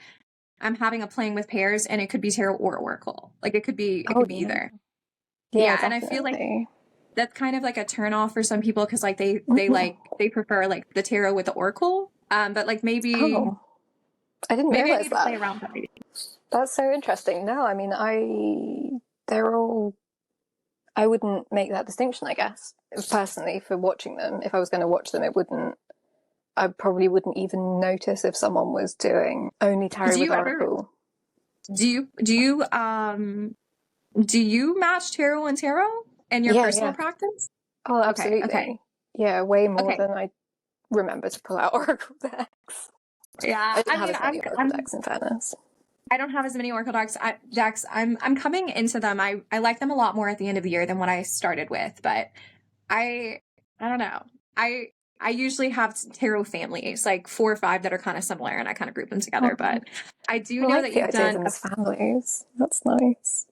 I'm having a playing with pairs and it could be tarot or Oracle. Like it could be either. Yeah. And I feel like that's kind of like a turn off for some people because like they prefer like the tarot with the Oracle. But like maybe
I didn't realize
I need to play around with that.
That's so interesting. No, I mean I wouldn't make that distinction, I guess. Personally, for watching them. If I was going to watch them, I probably wouldn't even notice if someone was doing only tarot with Oracle.
Do you match tarot and tarot in your personal practice?
Oh, absolutely. Okay. Yeah, way more than I remember to pull out Oracle decks.
Yeah,
I don't have as many Oracle decks, in fairness.
I don't have as many Oracle decks. I'm coming into them. I like them a lot more at the end of the year than what I started with, but I don't know. I usually have tarot families, like 4 or 5 that are kind of similar, and I kind of group them together. But I do know that you've done
as families. That's nice.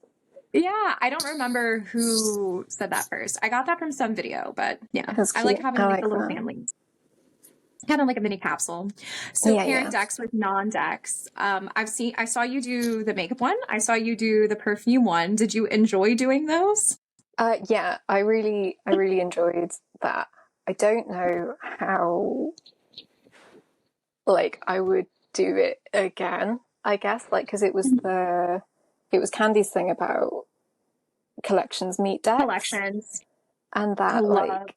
Yeah, I don't remember who said that first. I got that from some video, but yeah, I like having like a little family. Kind of like a mini capsule. So pairing decks with non-decks. I saw you do the makeup one. I saw you do the perfume one. Did you enjoy doing those?
Yeah, I really enjoyed that. I don't know how like I would do it again, I guess, like because it was Candy's thing about collections meet decks. And that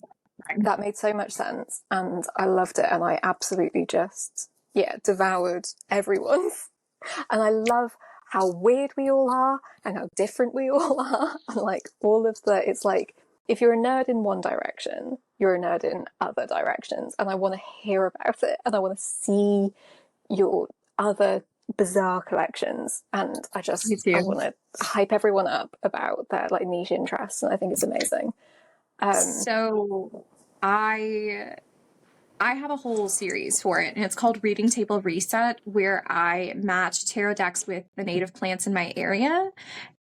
that made so much sense, and I loved it, and I absolutely just devoured everyone's. And I love how weird we all are and how different we all are, and like all of it's like if you're a nerd in one direction, you're a nerd in other directions, and I want to hear about it, and I want to see your other bizarre collections, and I want to hype everyone up about their like niche interests, and I think it's amazing.
So I have a whole series for it, and it's called Reading Table Reset, where I match tarot decks with the native plants in my area.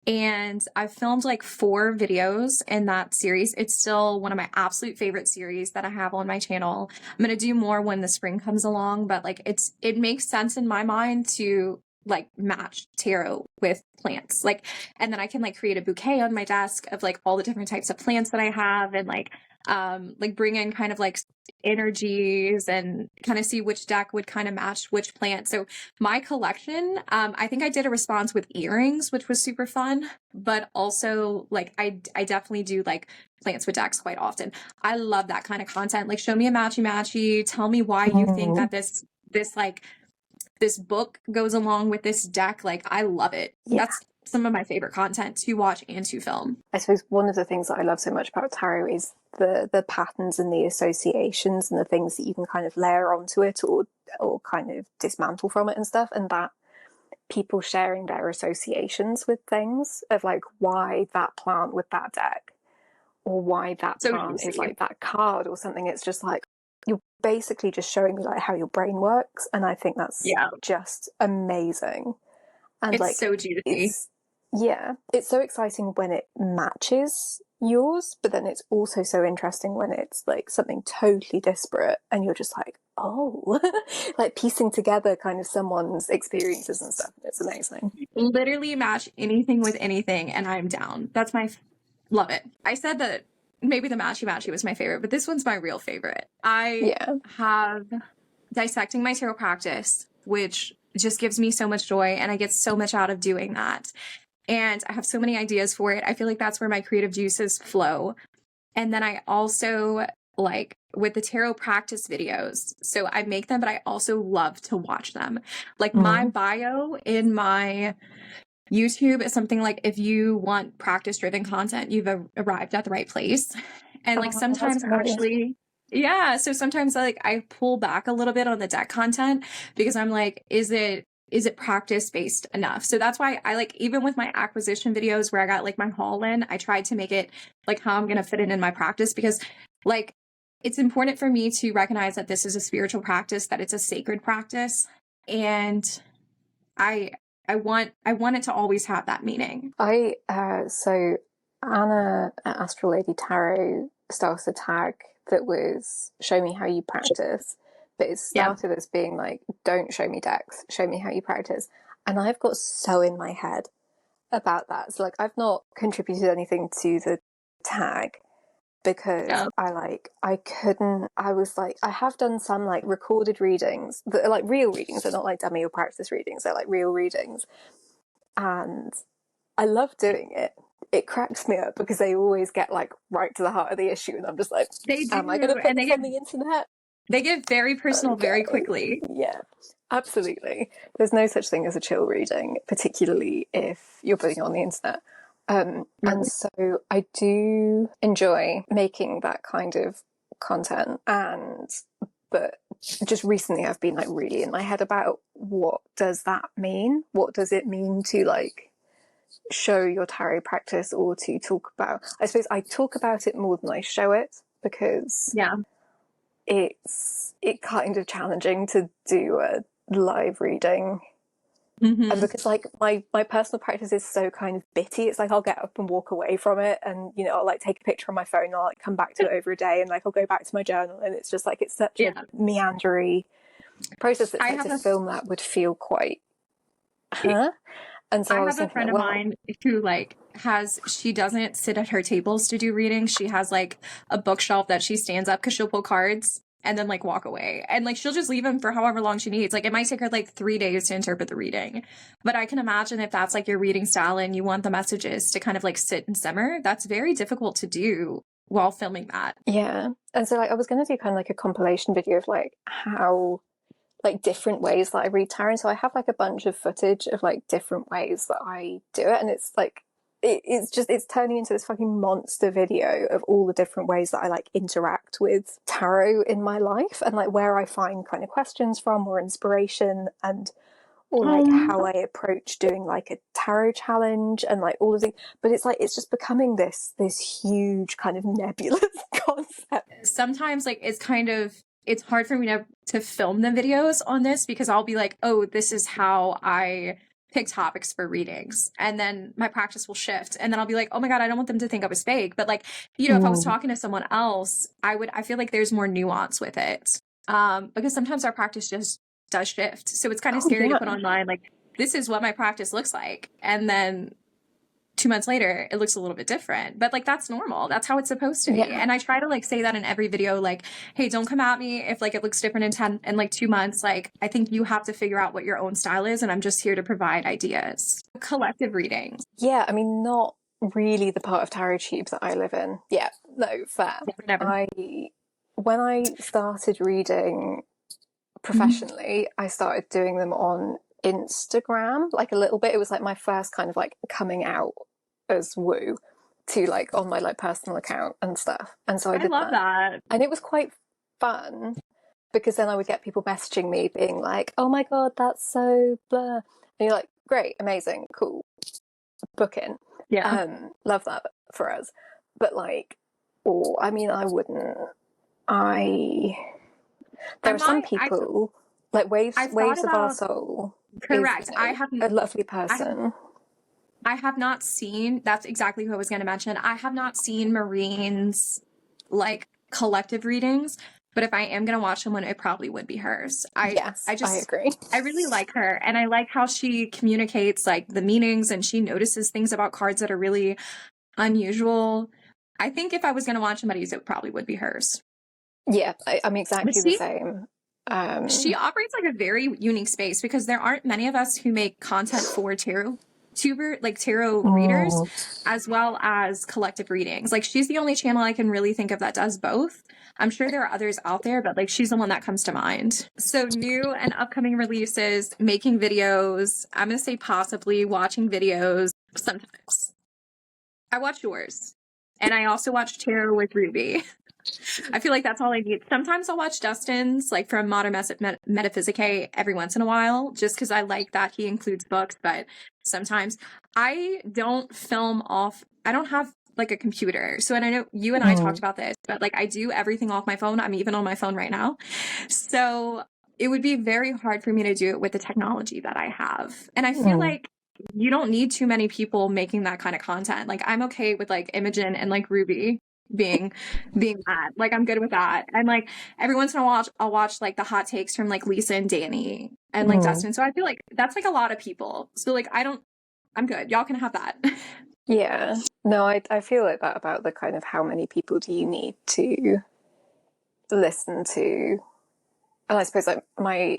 And I've filmed like 4 videos in that series. It's still one of my absolute favorite series that I have on my channel. I'm going to do more when the spring comes along, but like it makes sense in my mind to like match tarot with plants. Like, and then I can like create a bouquet on my desk of like all the different types of plants that I have, and like bring in kind of like energies and kind of see which deck would kind of match which plant. So my collection, I think I did a response with earrings, which was super fun, but also like I definitely do like plants with decks quite often. I love that kind of content. Like, show me a matchy, tell me why you think that this book goes along with this deck. Like, I love it.
Yeah.
That's some of my favorite content to watch and to film.
I suppose one of the things that I love so much about tarot is the patterns and the associations and the things that you can kind of layer onto it or kind of dismantle from it and stuff, and that people sharing their associations with things of like why that plant with that deck or why that plant is like that card or something. It's just like you're basically just showing me like how your brain works, and I think that's just amazing. And
it's
like
so juicy.
It's so exciting when it matches yours, but then it's also so interesting when it's like something totally disparate and you're just like, oh, like piecing together kind of someone's experiences and stuff. It's amazing.
Literally match anything with anything and I'm down. That's love it. I said that maybe the matchy was my favorite, but this one's my real favorite. I have Dissecting My Tarot Practice, which just gives me so much joy and I get so much out of doing that. And I have so many ideas for it. I feel like that's where my creative juices flow. And then I also like with the tarot practice videos. So I make them, but I also love to watch them. Like my bio in my YouTube is something like, if you want practice driven content, you've arrived at the right place. And like sometimes actually, so sometimes like I pull back a little bit on the deck content because I'm like, is it practice based enough? So that's why I like, even with my acquisition videos where I got like my haul in, I tried to make it like how I'm going to fit it in my practice, because like it's important for me to recognize that this is a spiritual practice, that it's a sacred practice. And I want it to always have that meaning.
So Anna at Astral Lady Tarot started a tag that was show me how you practice, but it started as being like, don't show me decks, show me how you practice. And I've got so in my head about that. So like I've not contributed anything to the tag because I was like, I have done some like recorded readings that are like real readings. They're not like dummy or practice readings. They're like real readings. And I love doing it. It cracks me up because they always get like right to the heart of the issue. And I'm just like, am I going to put this on the internet?
They get very personal very quickly.
Yeah, absolutely. There's no such thing as a chill reading, particularly if you're putting it on the internet. And so I do enjoy making that kind of content, but just recently I've been like really in my head about what does that mean? What does it mean to like show your tarot practice, or to talk about, I suppose I talk about it more than I show it, because it's kind of challenging to do a live reading. And because like my personal practice is so kind of bitty, it's like I'll get up and walk away from it, and you know, I'll like take a picture on my phone, and I'll like come back to it over a day, and like I'll go back to my journal, and it's just like it's such a meandery process that like, to film that would feel quite And so I have a friend of mine
who like she doesn't sit at her tables to do readings. She has like a bookshelf that she stands up because she'll pull cards and then like walk away, and like she'll just leave them for however long she needs. Like it might take her like 3 days to interpret the reading, but I can imagine if that's like your reading style and you want the messages to kind of like sit and simmer, that's very difficult to do while filming that.
Yeah. And so like I was going to do kind of like a compilation video of like how like different ways that I read tarot. So I have like a bunch of footage of like different ways that I do it, and it's like it's turning into this fucking monster video of all the different ways that I like interact with tarot in my life, and like where I find kind of questions from or inspiration, and or like how I approach doing like a tarot challenge and like all of the, but it's like it's just becoming this huge kind of nebulous concept.
Sometimes like it's hard for me to film the videos on this because I'll be like, oh, this is how I pick topics for readings, and then my practice will shift, and then I'll be like, oh my God, I don't want them to think I was fake. But like, you know, if I was talking to someone else, I feel like there's more nuance with it. Because sometimes our practice just does shift. So it's kind of scary to put online, like, this is what my practice looks like. And then 2 months later, it looks a little bit different, but like, that's normal. That's how it's supposed to be. And I try to like say that in every video, like, hey, don't come at me if like it looks different in like 2 months. Like, I think you have to figure out what your own style is, and I'm just here to provide ideas. Collective readings.
Yeah, I mean, not really the part of TarotTube that I live in. Yeah, no, fair.
Never.
When I started reading professionally, I started doing them on Instagram, like a little bit. It was like my first kind of like coming out as woo to like on my like personal account and stuff. And so I did
love that.
And it was quite fun because then I would get people messaging me being like, oh my God, that's so blah. And you're like, great, amazing, cool, book in.
Yeah.
Love that for us. But like, I mean, I wouldn't. There are some people like Waves of Our Soul.
Correct.
Is, you know, a lovely person.
I have not seen, that's exactly who I was going to mention. I have not seen Marine's like collective readings, but if I am going to watch someone, it probably would be hers. I agree. I really like her, and I like how she communicates like the meanings, and she notices things about cards that are really unusual. I think if I was going to watch somebody's, it probably would be hers.
Yeah, I'm exactly the same.
She operates like a very unique space because there aren't many of us who make content for tarot readers, as well as collective readings. Like, she's the only channel I can really think of that does both. I'm sure there are others out there, but like, she's the one that comes to mind. So new and upcoming releases, making videos. I'm going to say possibly watching videos sometimes. I watch yours, and I also watch tarot with Ruby. I feel like that's all I need. Sometimes I'll watch Dustin's, like from Modern Metaphysicae, every once in a while, just because I like that he includes books. But sometimes I don't film off. I don't have like a computer. So, and I know you and I talked about this, but like, I do everything off my phone. I'm even on my phone right now. So it would be very hard for me to do it with the technology that I have. And I feel like you don't need too many people making that kind of content. Like, I'm okay with like Imogen and like Ruby being that. Like, I'm good with that. And like, every once in a while I'll watch like the hot takes from like Lisa and Dani and like Dustin. So I feel like that's like a lot of people. So like, I'm good. Y'all can have that.
Yeah. No, I feel like that about the kind of how many people do you need to listen to. And I suppose like my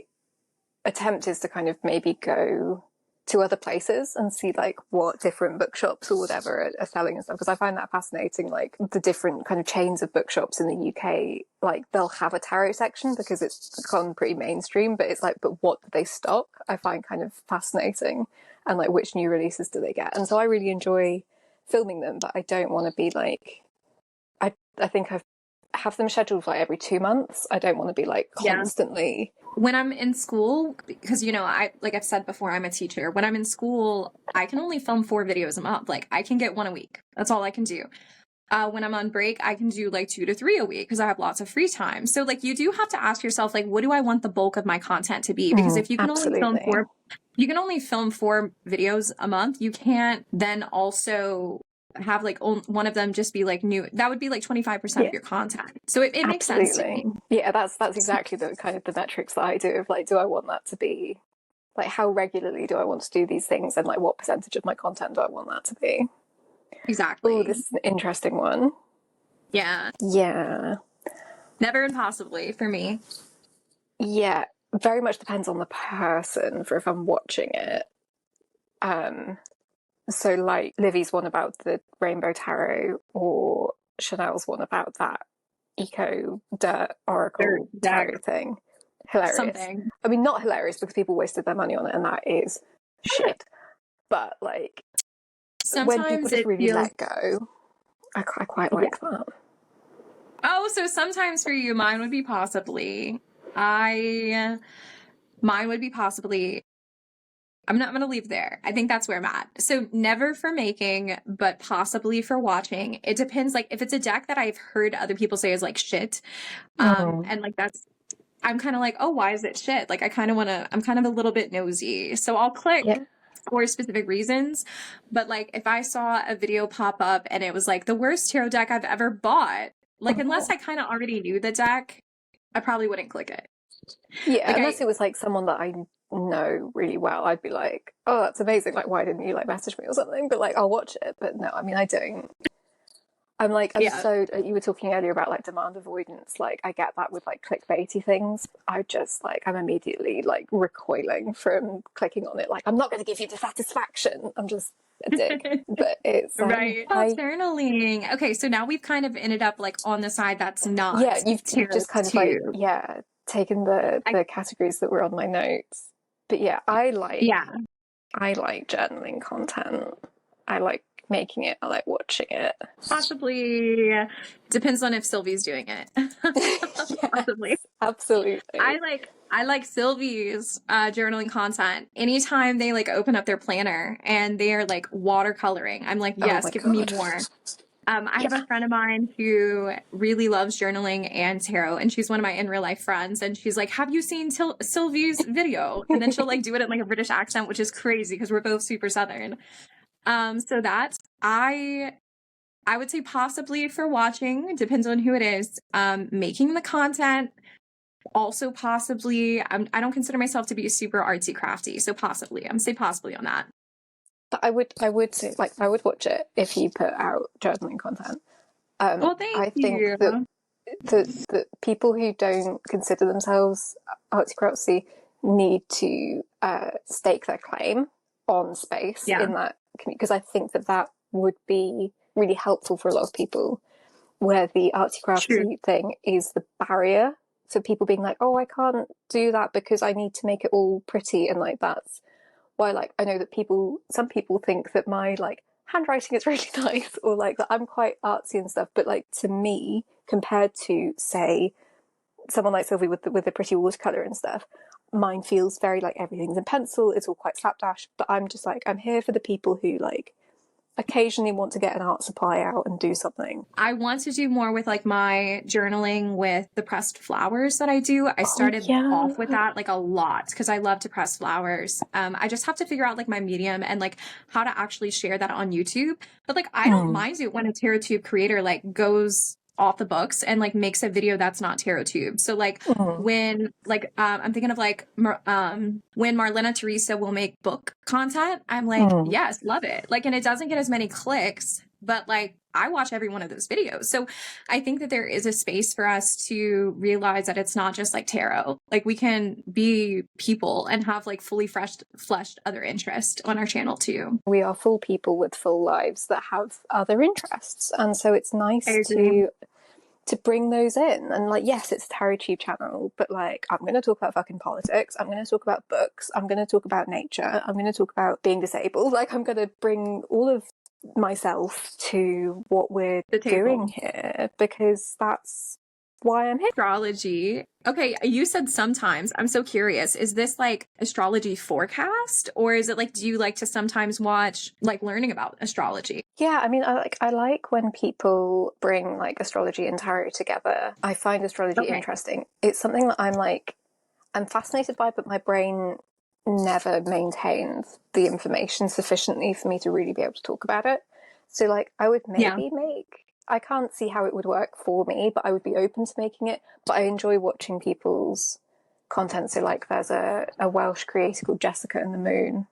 attempt is to kind of maybe go to other places and see like what different bookshops or whatever are selling and stuff, because I find that fascinating. Like the different kind of chains of bookshops in the UK, like they'll have a tarot section because it's gone pretty mainstream, but it's like, but what do they stock? I find kind of fascinating. And like, which new releases do they get? And so I really enjoy filming them, but I don't want to be like, I think I have them scheduled like every 2 months. I don't want to be like constantly.
When I'm in school, because, you know, like I've said before, I'm a teacher. When I'm in school, I can only film 4 videos a month. Like, I can get 1 a week. That's all I can do. When I'm on break, I can do like 2 to 3 a week because I have lots of free time. So like, you do have to ask yourself, like, what do I want the bulk of my content to be? Because if you can only film 4 videos a month, you can't then also have like one of them just be like new. That would be like 25% of your content. So it makes sense to me.
Yeah, that's exactly the kind of the metrics that I do of like, do I want that to be like, how regularly do I want to do these things, and like what percentage of my content do I want that to be?
Exactly.
Oh, this is an interesting one.
Yeah. Never and possibly for me.
Yeah, very much depends on the person for if I'm watching it. So like Livy's one about the Rainbow Tarot, or Chanel's one about that Eco Dirt Oracle Tarot thing. Hilarious.
Something.
I mean, not hilarious because people wasted their money on it, and that is shit. But like,
sometimes
when people just really let go, I quite like that.
Oh, so sometimes for you, mine would be possibly. I'm not going to leave there. I think that's where I'm at. So never for making, but possibly for watching. It depends. Like, if it's a deck that I've heard other people say is like shit, and like I'm kind of like, oh, why is it shit? Like, I'm kind of a little bit nosy. So I'll click for specific reasons. But like if I saw a video pop up and it was like the worst tarot deck I've ever bought, like unless I kind of already knew the deck, I probably wouldn't click it.
Yeah,
Like
unless it was like someone that I know really well, I'd be like, oh, that's amazing. Like, why didn't you like message me or something? But like, I'll watch it. But no, I mean, I don't. I'm like, so you were talking earlier about like demand avoidance. Like, I get that with like clickbaity things. I just like, I'm immediately like recoiling from clicking on it. Like, I'm not going to give you dissatisfaction. I'm just a dick. But it's
right. Journaling. Okay, so now we've kind of ended up like on the side that's not.
Yeah, you've just kind of like taken the categories that were on my notes. But yeah, I like journaling content. I like making it. I like watching it.
Possibly depends on if Sylvie's doing it.
Yes,
possibly.
Absolutely.
I like Sylvie's journaling content. Anytime they like open up their planner and they are like watercoloring, I'm like, yes, give me more. I have a friend of mine who really loves journaling and tarot, and she's one of my in real life friends. And she's like, have you seen Sylvie's video? And then she'll like do it in like a British accent, which is crazy because we're both super Southern. So that I would say possibly for watching, depends on who it is. Making the content, also possibly. I don't consider myself to be super artsy crafty, so possibly. I'm gonna say possibly on that.
But I would say like I would watch it if you put out journaling content.
Well, thank you.
That the people who don't consider themselves artsy crafty need to stake their claim on space in that community, because I think that would be really helpful for a lot of people, where the artsy crafty thing is the barrier. So people being like, oh, I can't do that because I need to make it all pretty, and like that's why like I know that some people think that my like handwriting is really nice, or like that I'm quite artsy and stuff, but like to me, compared to say someone like Sylvie with the pretty watercolor and stuff, mine feels very like everything's in pencil, it's all quite slapdash. But I'm just like, I'm here for the people who like occasionally want to get an art supply out and do something.
I want to do more with like my journaling with the pressed flowers that I do. I started off with that like a lot because I love to press flowers. I just have to figure out like my medium and like how to actually share that on YouTube. But like I don't mind it when a TarotTube creator like goes off the books and like makes a video that's not TarotTube. So like when like I'm thinking of like when Marlene Theresa will make book content, I'm like, yes, love it. Like, and it doesn't get as many clicks, but like I watch every one of those videos. So I think that there is a space for us to realize that it's not just like tarot. Like we can be people and have like fully fleshed other interests on our channel too.
We are full people with full lives that have other interests. And so it's nice to bring those in. And like, yes, it's a TarotTube channel, but like I'm going to talk about fucking politics, I'm going to talk about books, I'm going to talk about nature, I'm going to talk about being disabled. Like I'm going to bring all of myself to what we're doing here, because that's why I'm here.
Astrology. Okay, you said sometimes. I'm so curious. Is this like astrology forecast, or is it like, do you like to sometimes watch like learning about astrology?
Yeah, I mean, I like when people bring like astrology and tarot together. I find astrology interesting. It's something that I'm fascinated by, but my brain never maintains the information sufficiently for me to really be able to talk about it. So like I would maybe I can't see how it would work for me, but I would be open to making it. But I enjoy watching people's content. So like there's a Welsh creator called Jessica and the Moon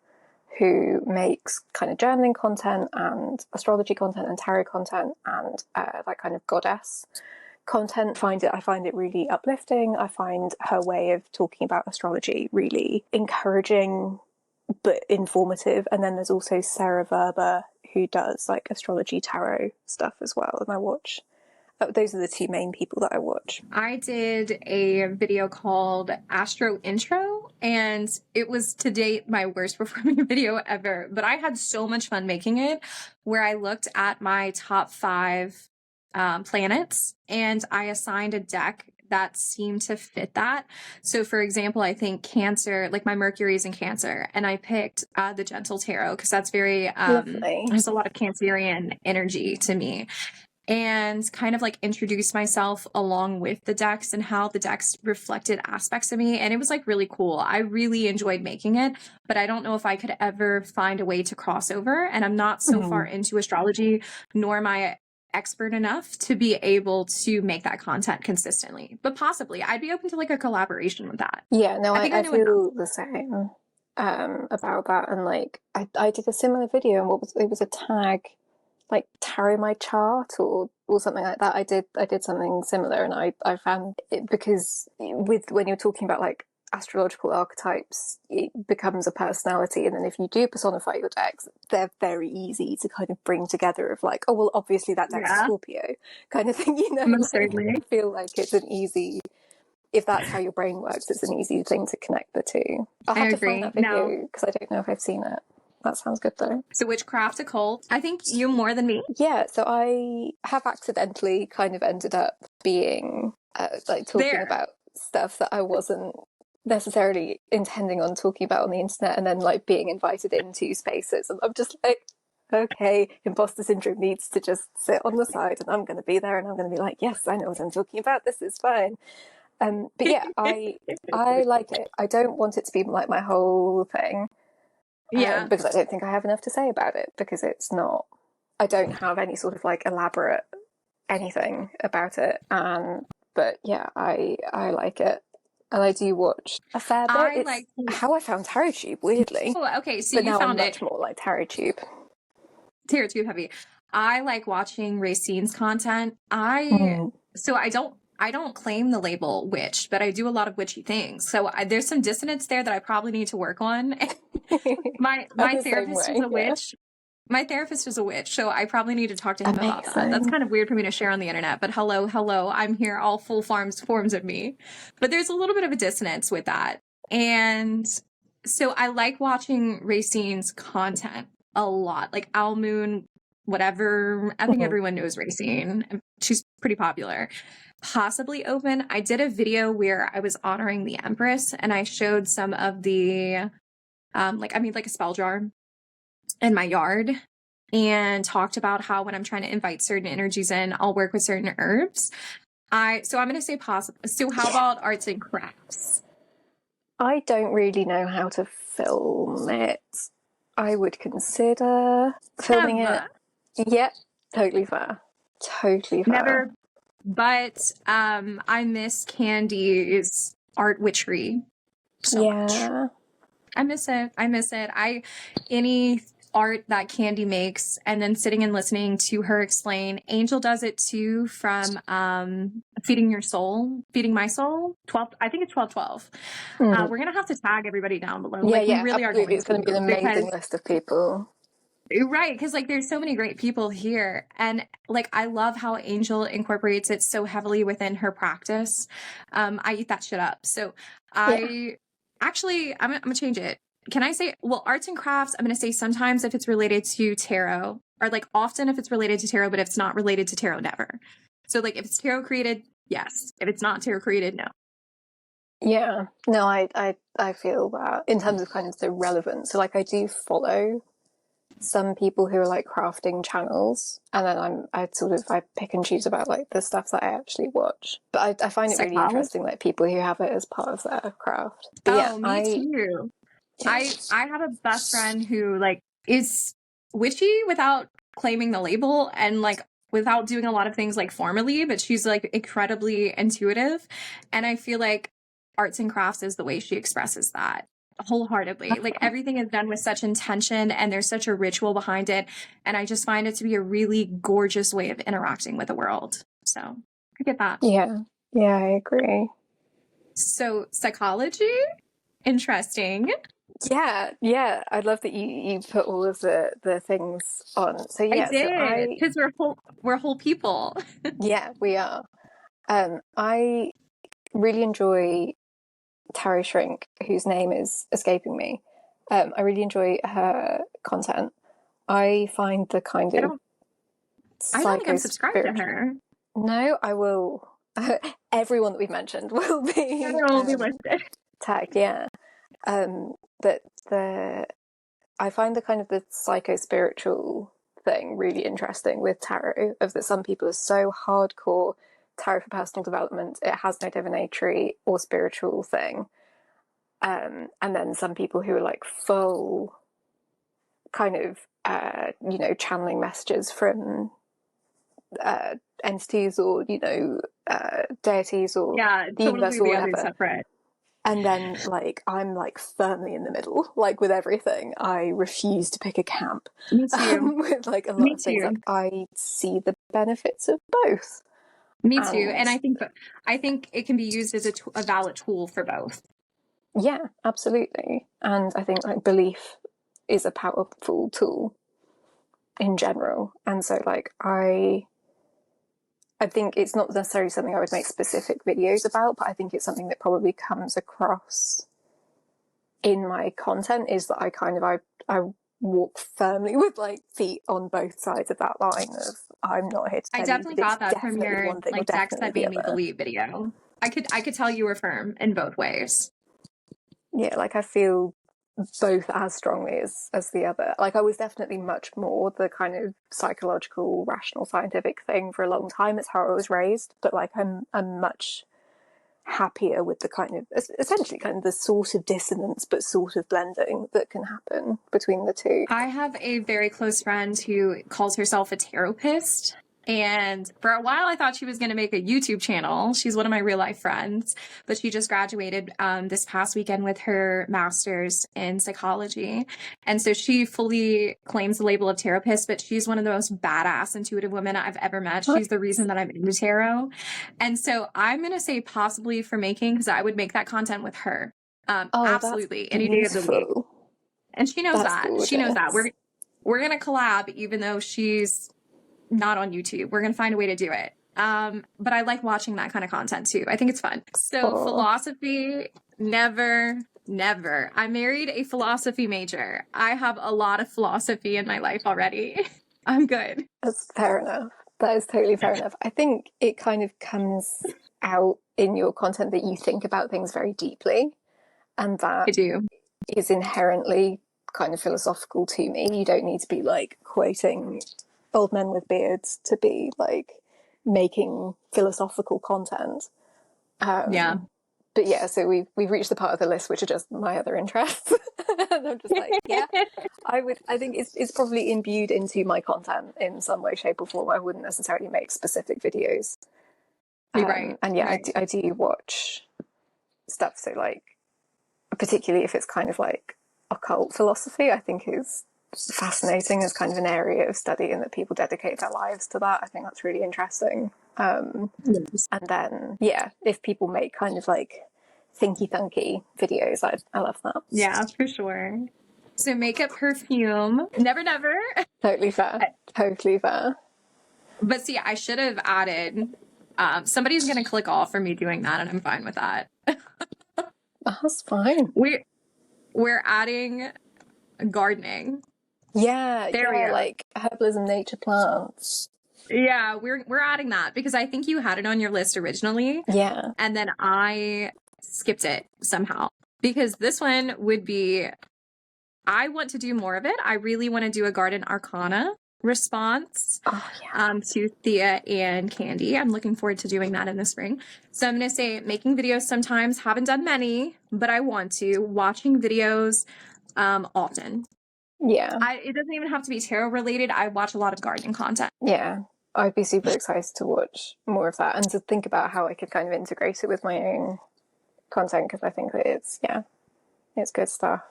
who makes kind of journaling content and astrology content and tarot content and that kind of goddess content. I find it really uplifting. I find her way of talking about astrology really encouraging but informative. And then there's also Sarah Vrba, who does like astrology tarot stuff as well, and I watch those are the two main people that I watch.
I did a video called Astro Intro, and it was to date my worst performing video ever, but I had so much fun making it, where I looked at my top 5 planets and I assigned a deck that seemed to fit that. So for example, I think Cancer, like my Mercury is in Cancer, and I picked the Gentle Tarot because that's very there's a lot of Cancerian energy to me. and kind of like introduce myself along with the decks and how the decks reflected aspects of me. And it was like really cool. I really enjoyed making it, but I don't know if I could ever find a way to cross over. And I'm not so far into astrology, nor am I expert enough to be able to make that content consistently. But possibly I'd be open to like a collaboration with that.
Yeah, no, I feel the same about that. And like I did a similar video, and it was a tag like tarot my chart or something like that. I did something similar, and I found it, because when you're talking about like astrological archetypes, it becomes a personality, and then if you do personify your decks, they're very easy to kind of bring together of like, oh well, obviously that deck's Scorpio kind of thing, you know.
Most
like,
certainly.
I feel like it's an easy, if that's how your brain works, it's an easy thing to connect the two. I'll have to find that video because I don't know if I've seen it. That sounds good though.
So witchcraft occult, I think you more than me.
Yeah, so I have accidentally kind of ended up being like talking about stuff that I wasn't necessarily intending on talking about on the internet, and then like being invited into spaces, and I'm just like, okay, imposter syndrome needs to just sit on the side, and I'm going to be there, and I'm going to be like, yes, I know what I'm talking about, this is fine. But yeah, I like it. I don't want it to be like my whole thing. Because I don't think I have enough to say about it, because it's not, I don't have any sort of like elaborate anything about it. But yeah, I like it. And I do watch a fair bit. It's how I found TarotTube, weirdly.
Oh, okay, so
but
you
now
found
I'm much more like TarotTube.
TarotTube heavy. I like watching Racine's content. So I don't claim the label witch, but I do a lot of witchy things. So there's some dissonance there that I probably need to work on. my therapist is a witch. My therapist is a witch, so I probably need to talk to him about that. That's kind of weird for me to share on the internet, but hello, I'm here, all full forms of me. But there's a little bit of a dissonance with that. And so I like watching Racine's content a lot, like Owl Moon, whatever. I think everyone knows Racine. She's pretty popular. Possibly open. I did a video where I was honoring the Empress, and I showed some of the like a spell jar in my yard, and talked about how when I'm trying to invite certain energies in, I'll work with certain herbs. So I'm going to say possible. So how about arts and crafts?
I don't really know how to film it. I would consider filming it. Yep, totally fair. Totally fair.
Never. But I miss Candy's art witchery so much. I miss it. Any art that Candy makes, and then sitting and listening to her explain. Angel does it too, from Feeding My Soul, 12. I think it's 1212. We're gonna have to tag everybody down below.
We really are. It's going to be an amazing list of people.
Right, because like there's so many great people here, and like I love how Angel incorporates it so heavily within her practice. I eat that shit up. So I'm gonna change it. Can I say, well, arts and crafts, I'm gonna say sometimes if it's related to tarot, or like often if it's related to tarot, but if it's not related to tarot, never. So like if it's tarot created, yes. If it's not tarot created, no.
Yeah, no, I feel that in terms of kind of the relevance. So like I do follow some people who are like crafting channels, and then I pick and choose about like the stuff that I actually watch. But I find it really interesting, like people who have it as part of their craft. But
me too. I have a best friend who like is witchy without claiming the label, and like without doing a lot of things like formally, but she's like incredibly intuitive, and I feel like arts and crafts is the way she expresses that wholeheartedly. Like everything is done with such intention, and there's such a ritual behind it, and I just find it to be a really gorgeous way of interacting with the world. So I get that.
Yeah, I agree.
So psychology, interesting.
Yeah, I love that you put all of the things on. So yeah,
I did, because we're whole people.
Yeah, we are. I really enjoy Tarot Shrink, whose name is escaping me. I really enjoy her content. I find the kind of
I don't think I'm subscribed to her.
No, I will. Everyone that we've mentioned will be
listed.
Tagged, yeah. But I find the kind of the psycho-spiritual thing really interesting with tarot, of that some people are so hardcore tarot for personal development, it has no divinatory or spiritual thing. And then some people who are like full kind of, channeling messages from entities or, deities or the universe or whatever.
Separate.
And then, like, I'm, like, firmly in the middle, like, with everything. I refuse to pick a camp.
Me too.
With, like, a lot of things. Like, I see the benefits of both.
Me too. And I think it can be used as a valid tool for both.
Yeah, absolutely. And I think, like, belief is a powerful tool in general. And so, like, I think it's not necessarily something I would make specific videos about, but I think it's something that probably comes across in my content, is that I walk firmly with, like, feet on both sides of that line of, I'm not here to tell
I definitely got that from your, like, decks that made me believe video. I could tell you were firm in both ways.
Yeah, like, I feel both as strongly as the other. Like, I was definitely much more the kind of psychological, rational, scientific thing for a long time. It's how I was raised. But, like, I'm much happier with the kind of, essentially kind of the sort of dissonance but sort of blending that can happen between the two.
I have a very close friend who calls herself a tarotist. And for a while, I thought she was going to make a YouTube channel. She's one of my real life friends, but she just graduated this past weekend with her master's in psychology. And so she fully claims the label of tarotist, but she's one of the most badass intuitive women I've ever met. She's the reason that I'm into tarot. And so I'm going to say possibly for making, because I would make that content with her. Absolutely. Any day of the week. And she knows that. Gorgeous. She knows that. We're going to collab, even though she's not on YouTube. We're going to find a way to do it. But I like watching that kind of content too. I think it's fun. So philosophy, never. I married a philosophy major. I have a lot of philosophy in my life already. I'm good.
That's fair enough. That is totally fair enough. I think it kind of comes out in your content that you think about things very deeply. And that
I do.
Is inherently kind of philosophical to me. You don't need to be like quoting old men with beards to be like making philosophical content. But yeah, so we've reached the part of the list which are just my other interests. And I'm just like, yeah, I think it's probably imbued into my content in some way, shape, or form. I wouldn't necessarily make specific videos.
Right.
And yeah,
right.
I do watch stuff. So like, particularly if it's kind of like occult philosophy, I think is fascinating as kind of an area of study, and that people dedicate their lives to that. I think that's really interesting.
Yes.
And then, yeah, if people make kind of like thinky thunky videos, I love that.
Yeah, for sure. So makeup, perfume, never.
Totally fair. Totally fair.
But see, I should have added, somebody's going to click off for me doing that, and I'm fine with that.
That's fine.
We're adding gardening.
Yeah, like herbalism, nature plants.
Yeah, we're adding that because I think you had it on your list originally.
Yeah.
And then I skipped it somehow because this one would be, I want to do more of it. I really want to do a garden arcana response to Thea and Candy. I'm looking forward to doing that in the spring. So I'm going to say making videos sometimes, haven't done many, but I want to. Watching videos often.
Yeah.
It doesn't even have to be tarot related. I watch a lot of gardening content.
Yeah. I'd be super excited to watch more of that and to think about how I could kind of integrate it with my own content, because I think that it's good stuff.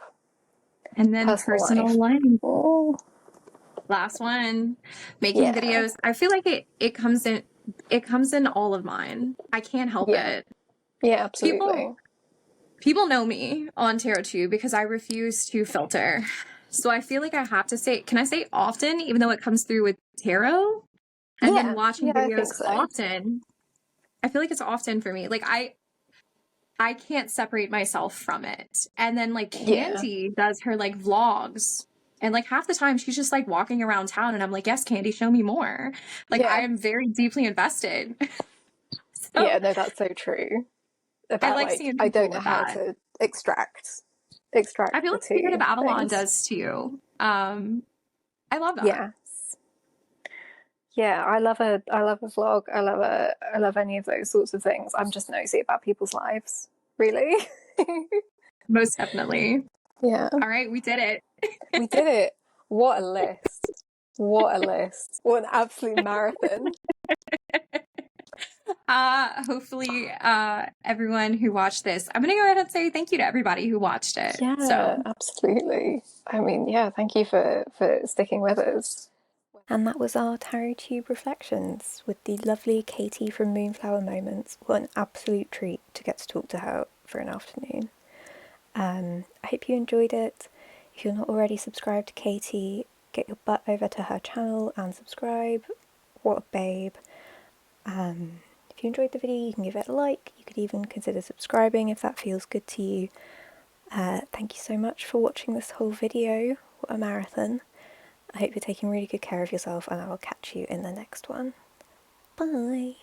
And then personal life.
Oh.
Last one, making videos. I feel like it comes in all of mine. I can't help it.
Yeah, absolutely.
People know me on TarotTube because I refuse to filter. So I feel like I have to say, can I say often, even though it comes through with tarot? And then watching videos often. I feel like it's often for me. Like I can't separate myself from it. And then like Candy does her like vlogs. And like half the time she's just like walking around town and I'm like, yes, Candy, show me more. Like I am very deeply invested. So,
yeah, no, that's so true. About,
I like seeing
I don't know how to extract.
I feel like Spirit of Avalon does too. I love that.
Yes. Yeah, I love a vlog. I love any of those sorts of things. I'm just nosy about people's lives, really.
Most definitely.
Yeah.
All right, we did it.
We did it. What a list. What a list. What an absolute marathon.
Hopefully everyone who watched this, I'm gonna go ahead and say thank you to everybody who watched it.
Yeah,
So
absolutely. I mean, yeah, thank you for sticking with us. And that was our TarotTube reflections with the lovely Kaity from Moonflower Moments. What an absolute treat to get to talk to her for an afternoon. I hope you enjoyed it. If you're not already subscribed to Kaity, get your butt over to her channel and subscribe. What a babe. If you enjoyed the video, you can give it a like. You could even consider subscribing if that feels good to you. Thank you so much for watching this whole video. What a marathon. I hope you're taking really good care of yourself, and I will catch you in the next one. Bye.